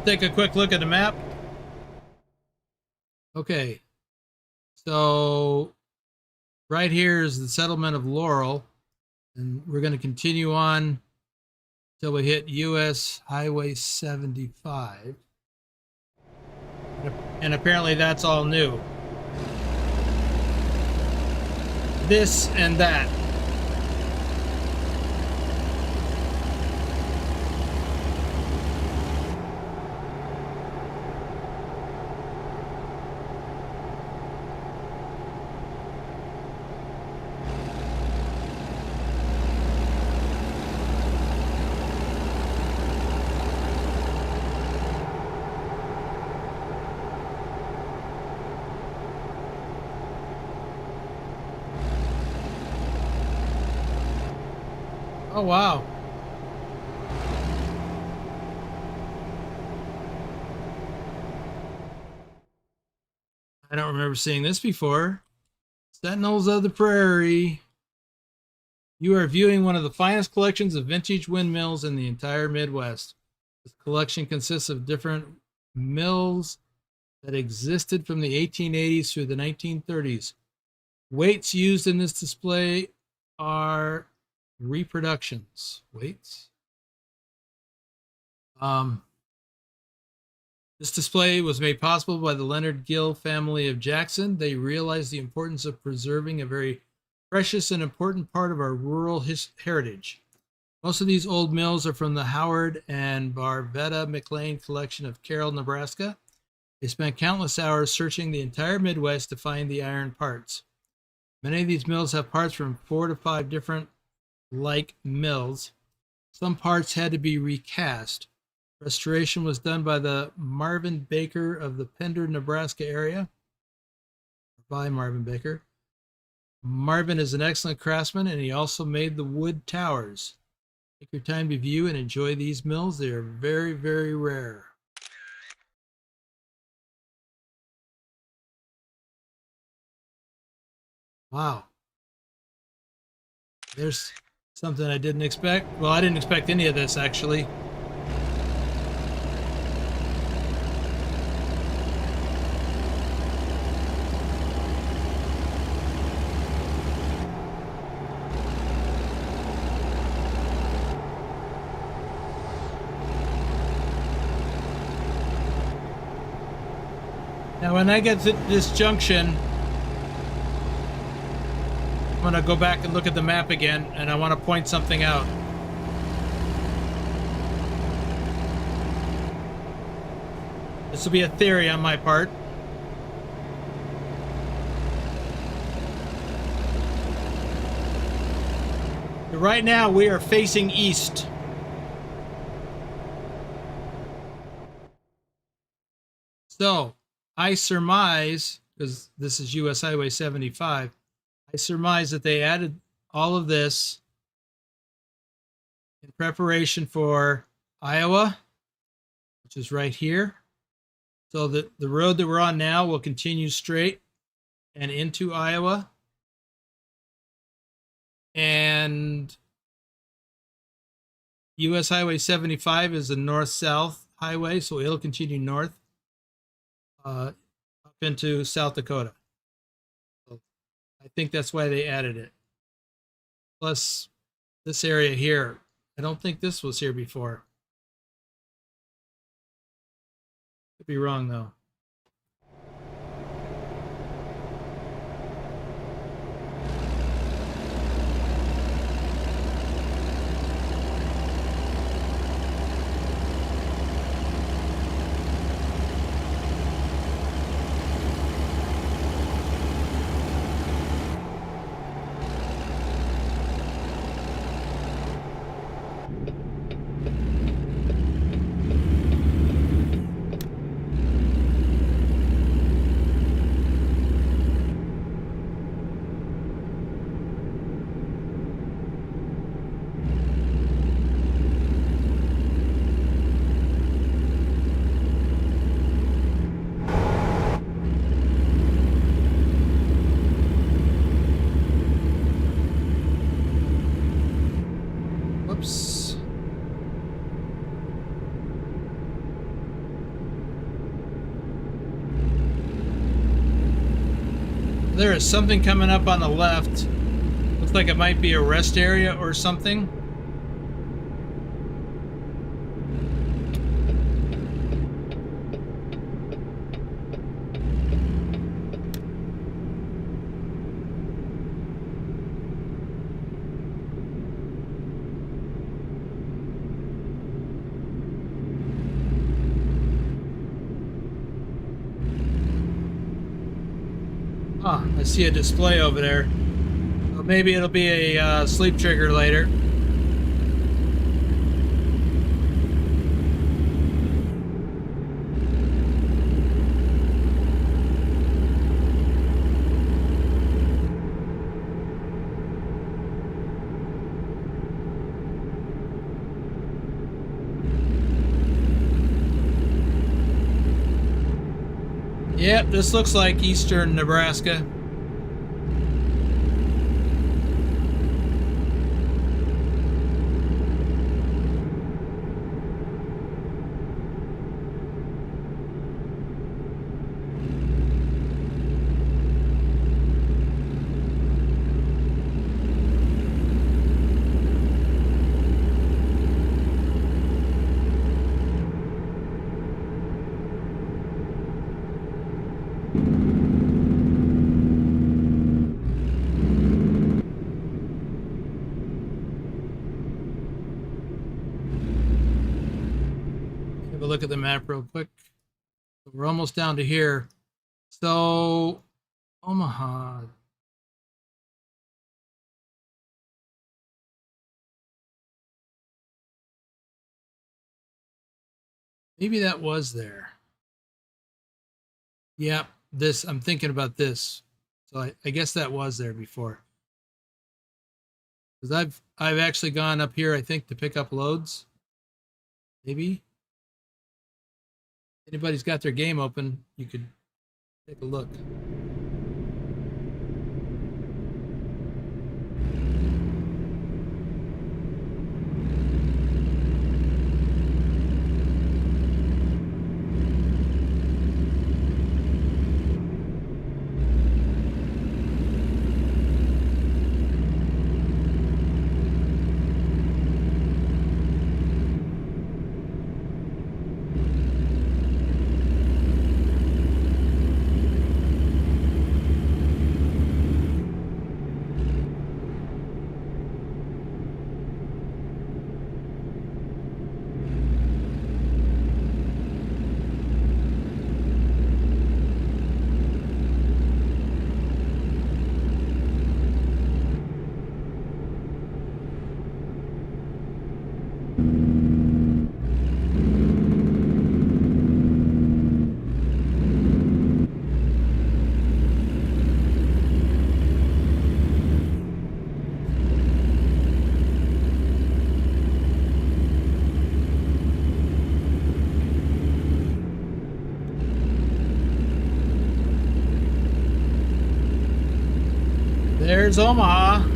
Take a quick look at the map. Okay, so right here is the settlement of Laurel, and we're going to continue on till we hit US Highway 75. And apparently that's all new. This and that. Oh, wow. I don't remember seeing this before. Sentinels of the Prairie. You are viewing one of the finest collections of vintage windmills in the entire Midwest. This collection consists of different mills that existed from the 1880s through the 1930s. Weights used in this display are reproductions. Weights. This display was made possible by the Leonard Gill family of Jackson. They realized the importance of preserving a very precious and important part of our rural heritage. Most of these old mills are from the Howard and Barvetta McLean collection of Carroll, Nebraska. They spent countless hours searching the entire Midwest to find the iron parts. Many of these mills have parts from 4 to 5 different like mills. Some parts had to be recast. Restoration was done by the Marvin Baker of the Pender, Nebraska area. By Marvin Baker. Marvin is an excellent craftsman, and he also made the wood towers. Take your time to view and enjoy these mills. They are very, very rare. Wow. There's something I didn't expect. Well, I didn't expect any of this, actually. Now, when I get to this junction, I'm gonna go back and look at the map again, and I want to point something out. This will be a theory on my part. But right now, we are facing east. So, I surmise, because this is US Highway 75, I surmise that they added all of this in preparation for Iowa, which is right here. So the road that we're on now will continue straight and into Iowa. And US Highway 75 is a north-south highway, so it'll continue north up into South Dakota. So I think that's why they added it. Plus, this area here, I don't think this was here before. Could be wrong, though. Whoops. There is something coming up on the left. Looks like it might be a rest area or something. Ah, I see a display over there. So maybe it'll be a sleep trigger later. Yep, this looks like eastern Nebraska. Look at the map real quick. We're almost down to here. So Omaha. Maybe that was there. Yep, this, I'm thinking about this. So I guess that was there before. Because I've actually gone up here, I think, to pick up loads. Maybe. Anybody's got their game open, you could take a look. There's Omaha.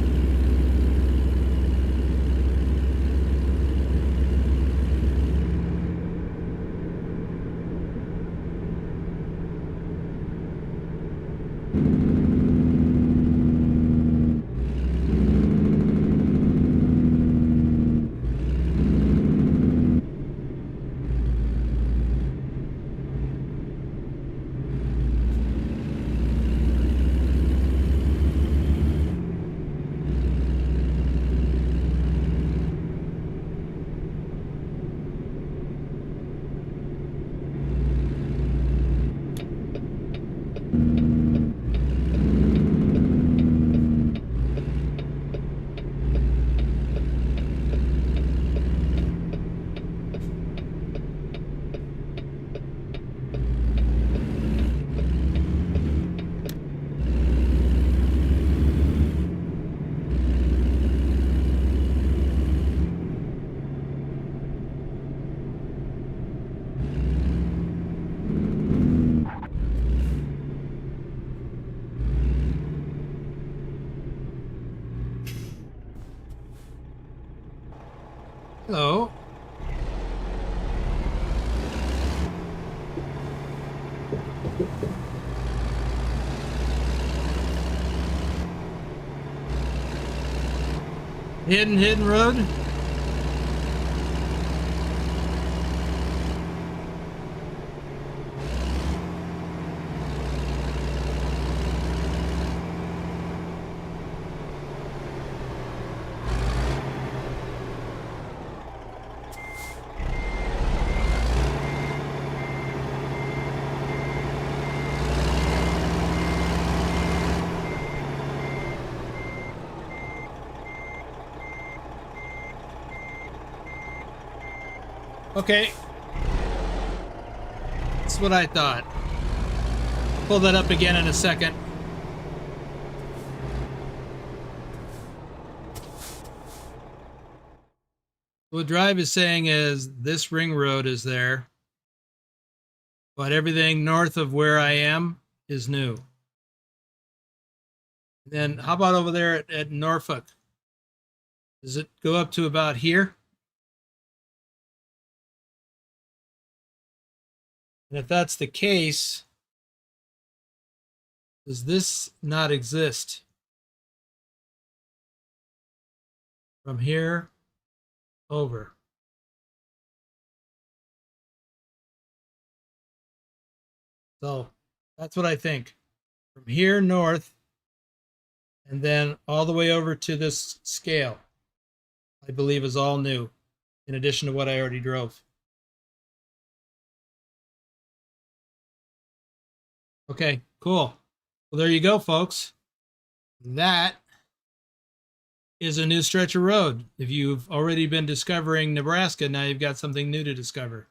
Hello. Hidden road. Okay. That's what I thought. Pull that up again in a second. What Drive is saying is this ring road is there, but everything north of where I am is new. Then how about over there at Norfolk? Does it go up to about here? And if that's the case, does this not exist? From here over. So that's what I think. From here north, and then all the way over to this scale, I believe is all new, in addition to what I already drove. Okay, cool. Well, there you go, folks. That is a new stretch of road. If you've already been discovering Nebraska, now you've got something new to discover.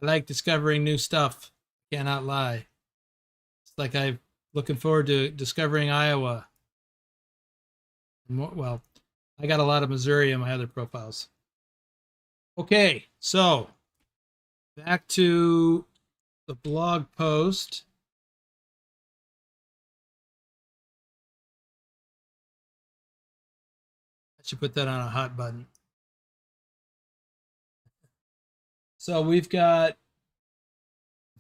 I like discovering new stuff. Cannot lie. It's like I'm looking forward to discovering Iowa. Well, I got a lot of Missouri in my other profiles. Okay, so back to the blog post. I should put that on a hot button. So we've got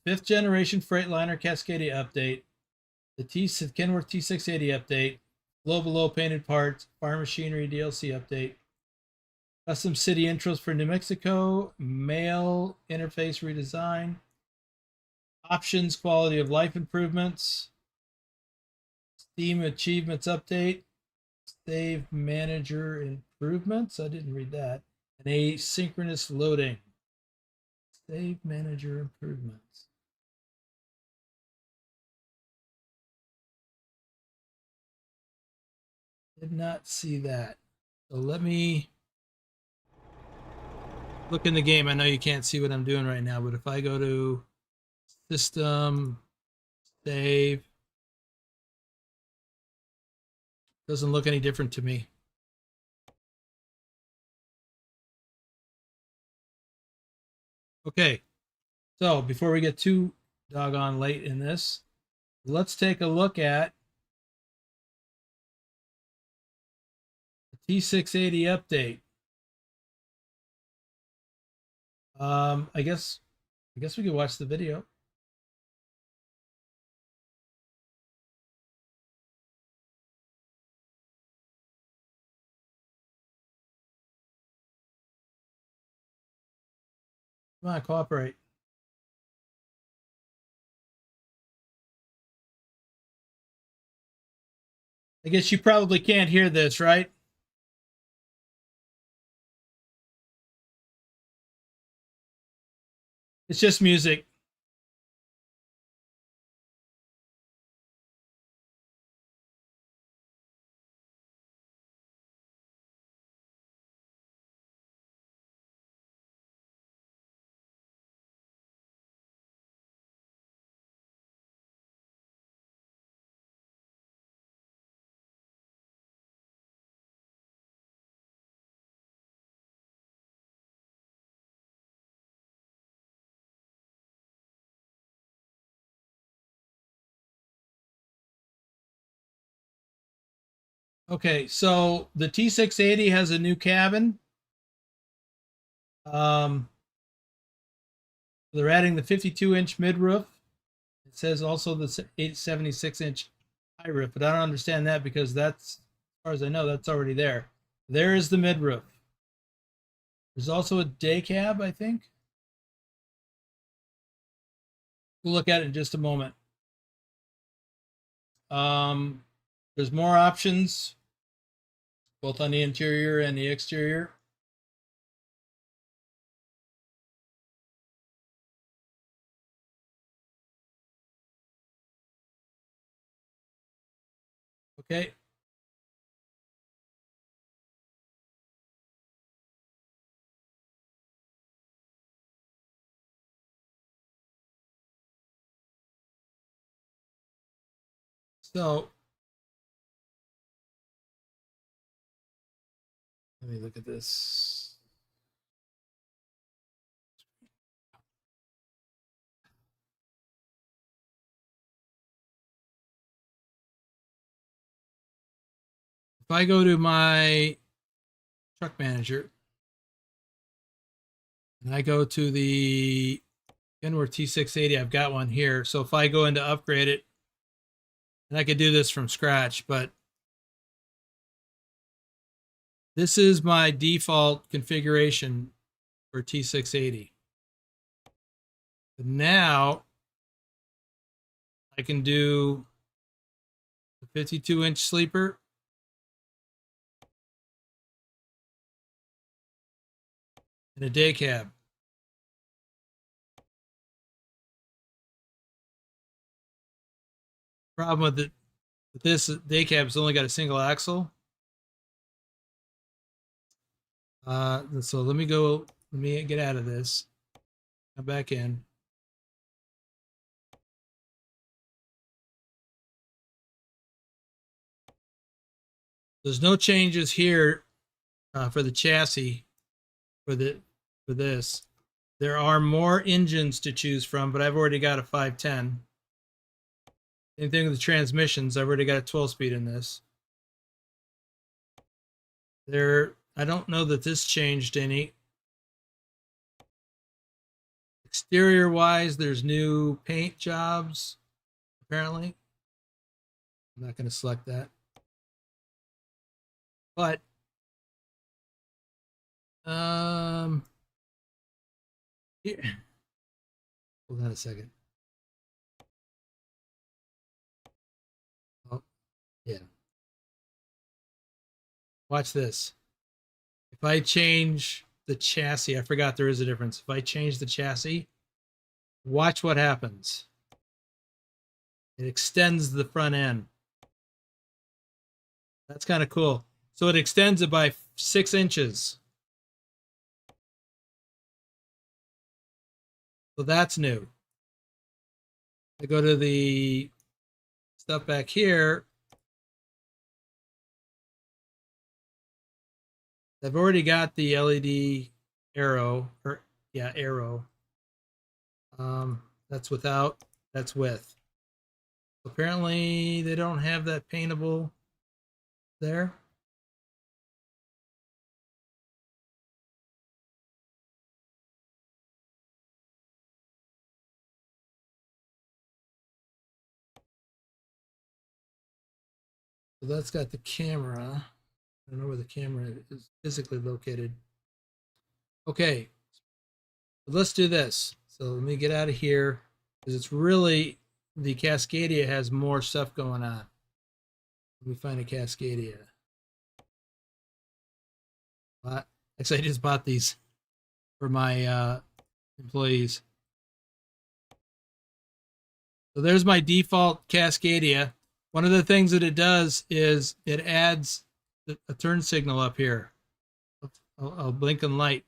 5th generation Freightliner Cascadia update, the Kenworth T680 update, below painted parts, farm machinery DLC update, custom city intros for New Mexico, mail interface redesign, options quality of life improvements, Steam achievements update, save manager improvements. I didn't read that. And asynchronous loading. Save manager improvements. Did not see that. So let me look in the game. I know you can't see what I'm doing right now, but if I go to system, save, doesn't look any different to me. Okay, so before we get too doggone late in this, let's take a look at T680 update. I guess we could watch the video. Come on, cooperate. I guess you probably can't hear this, right? It's just music. Okay, so the T680 has a new cabin. They're adding the 52-inch mid roof. It says also the 76-inch high roof, but I don't understand that because that's, as far as I know, that's already there. There is the mid roof. There's also a day cab, I think. We'll look at it in just a moment. There's more options, both on the interior and the exterior. Okay. So let me look at this. If I go to my truck manager and I go to the Kenworth T680, I've got one here. So if I go into upgrade it, and I could do this from scratch, but this is my default configuration for T680. But now I can do the 52-inch sleeper. And a day cab. Problem with this day cab is only got a single axle. So let me get out of this. Come back in. There's no changes here for the chassis for this. There are more engines to choose from, but I've already got a 510. Same thing with the transmissions. I've already got a 12-speed in this. I don't know that this changed any. Exterior wise, there's new paint jobs, apparently. I'm not going to select that. But here. Hold on a second. Oh, yeah. Watch this. If I change the chassis, I forgot there is a difference. If I change the chassis, watch what happens. It extends the front end. That's kind of cool. So it extends it by 6 inches. So that's new. I go to the stuff back here. I've already got the LED arrow, arrow. That's without, that's with. Apparently they don't have that paintable there. So that's got the camera. I don't know where the camera is physically located. Okay, let's do this. So let me get out of here because it's really the Cascadia has more stuff going on. Let me find a Cascadia. Actually, I just bought these for my employees. So there's my default Cascadia. One of the things that it does is it adds a turn signal up here. I'll blink and light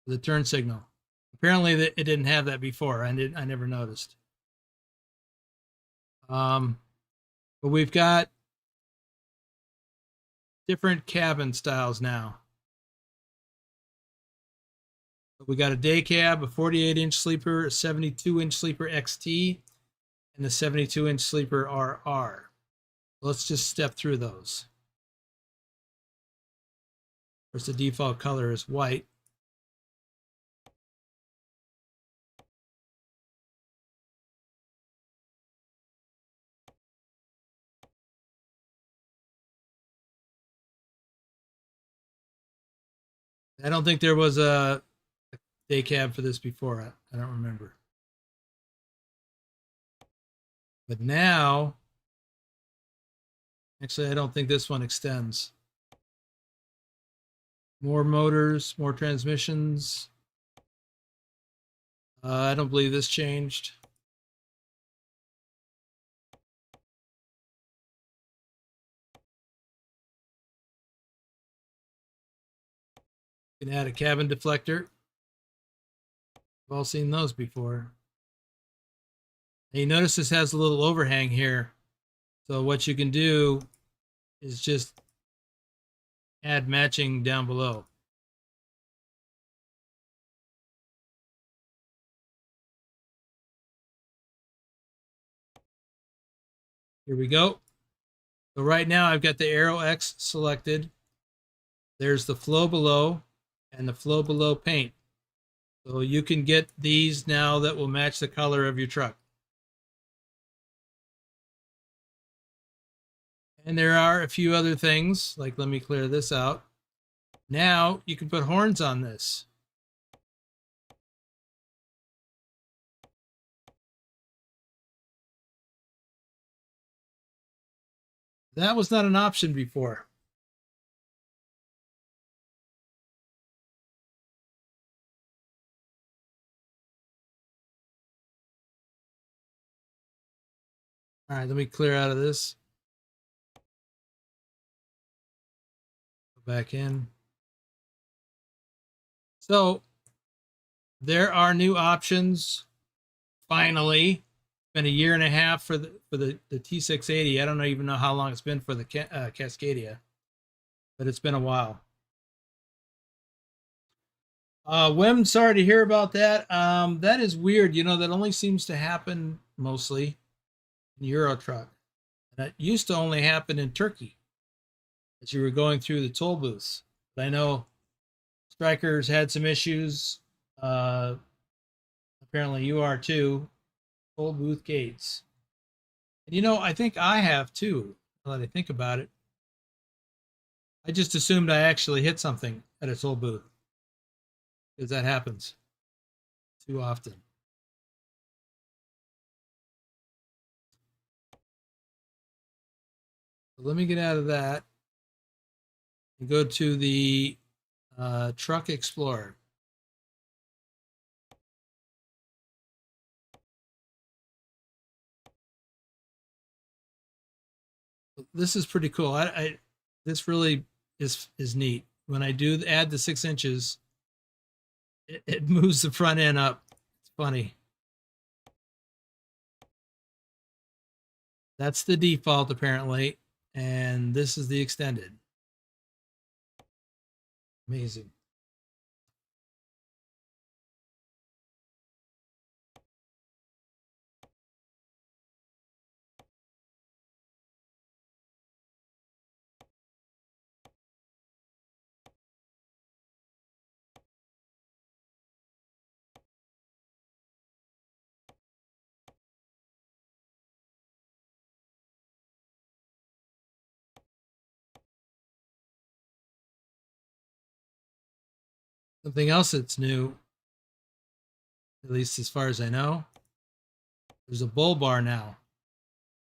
the turn signal. Apparently, it didn't have that before. I never noticed. But we've got different cabin styles now. We got a day cab, a 48-inch sleeper, a 72-inch sleeper XT, and a 72-inch sleeper RR. Let's just step through those. Of course, the default color is white. I don't think there was a day cab for this before. I don't remember. But now, actually, I don't think this one extends. More motors, more transmissions. I don't believe this changed. You can add a cabin deflector. We've all seen those before. And you notice this has a little overhang here. So what you can do is just add matching down below. Here we go. So right now I've got the Aero X selected. There's the flow below and the flow below paint. So you can get these now that will match the color of your truck. And there are a few other things, like let me clear this out. Now you can put horns on this. That was not an option before. All right, let me clear out of this. Go back in. So there are new options. Finally, been a year and a half for the T680. I don't even know how long it's been for the Cascadia, but it's been a while. Wim, sorry to hear about that. That is weird. You know, that only seems to happen mostly in Euro Truck. And it used to only happen in Turkey as you were going through the toll booths. But I know Strikers had some issues. Apparently you are too. Toll booth gates. And you know, I think I have too, now that I think about it. I just assumed I actually hit something at a toll booth because that happens too often. So let me get out of that and go to the Truck Explorer. This is pretty cool. This really is neat. When I do add the 6 inches, it moves the front end up. It's funny. That's the default apparently, and this is the extended. Amazing. Something else that's new, at least as far as I know, there's a bull bar now.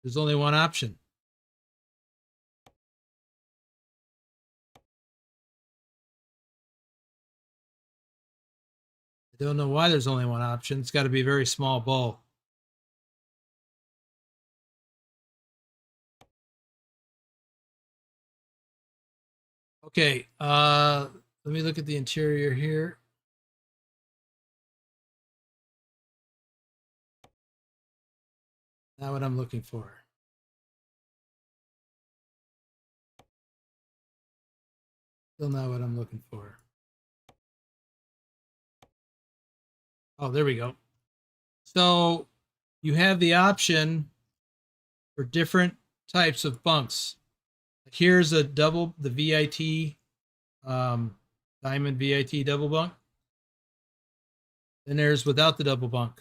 There's only one option. I don't know why there's only one option. It's got to be a very small bowl. Okay, let me look at the interior here. Not what I'm looking for. Still not what I'm looking for. Oh, there we go. So you have the option for different types of bunks. Here's a double, the VIT, Diamond VIT double bunk. Then there's without the double bunk.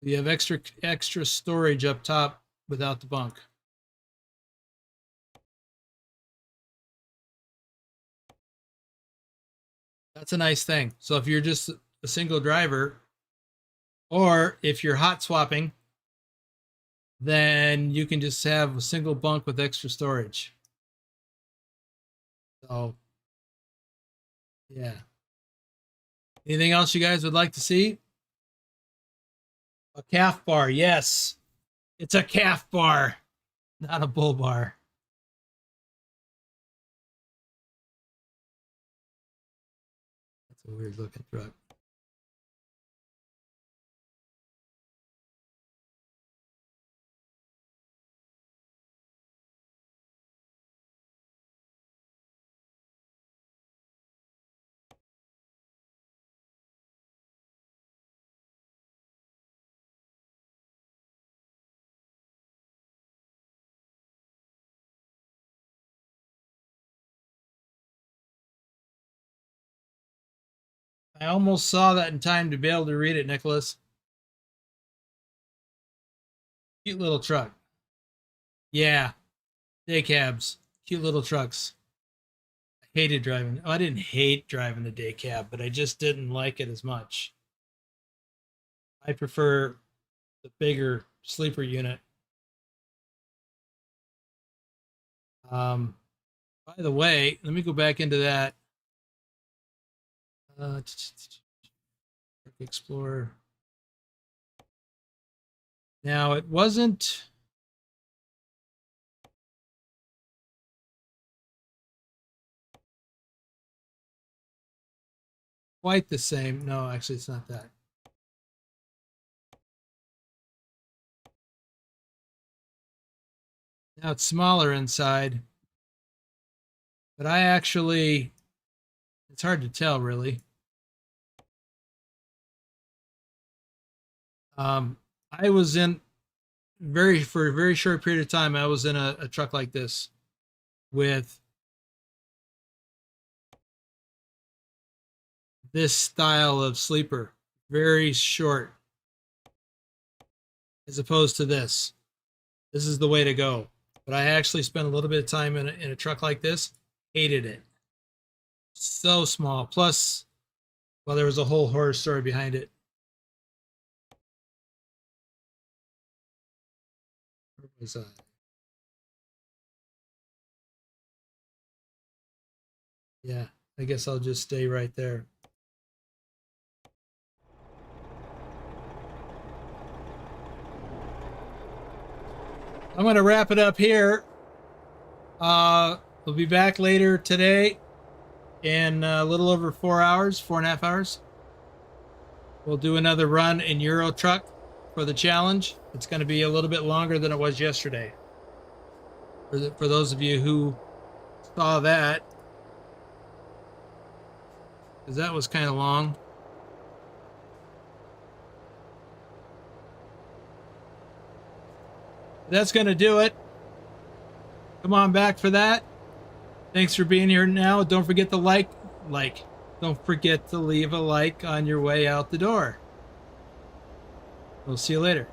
You have extra storage up top without the bunk. That's a nice thing. So if you're just a single driver, or if you're hot swapping, then you can just have a single bunk with extra storage. So, yeah. Anything else you guys would like to see? A calf bar, yes. It's a calf bar, not a bull bar. That's a weird looking truck. I almost saw that in time to be able to read it, Nicholas. Cute little truck. Yeah, day cabs. Cute little trucks. I hated driving. Oh, I didn't hate driving the day cab, but I just didn't like it as much. I prefer the bigger sleeper unit. By the way, let me go back into that. Explorer. Now it wasn't quite the same. No, actually it's not that. Now it's smaller inside, but I actually, it's hard to tell really. I was in for a very short period of time, I was in a truck like this with this style of sleeper, very short, as opposed to this. This is the way to go. But I actually spent a little bit of time in a truck like this. Hated it. So small. Plus, well, there was a whole horror story behind it. Where was I? Yeah, I guess I'll just stay right there. I'm going to wrap it up here. We'll be back later today in a little over 4 hours, 4.5 hours. We'll do another run in Euro Truck for the challenge. It's going to be a little bit longer than it was yesterday. For those of you who saw that, because that was kind of long. That's going to do it. Come on back for that. Thanks for being here now. Don't forget to like. Don't forget to leave a like on your way out the door. We'll see you later.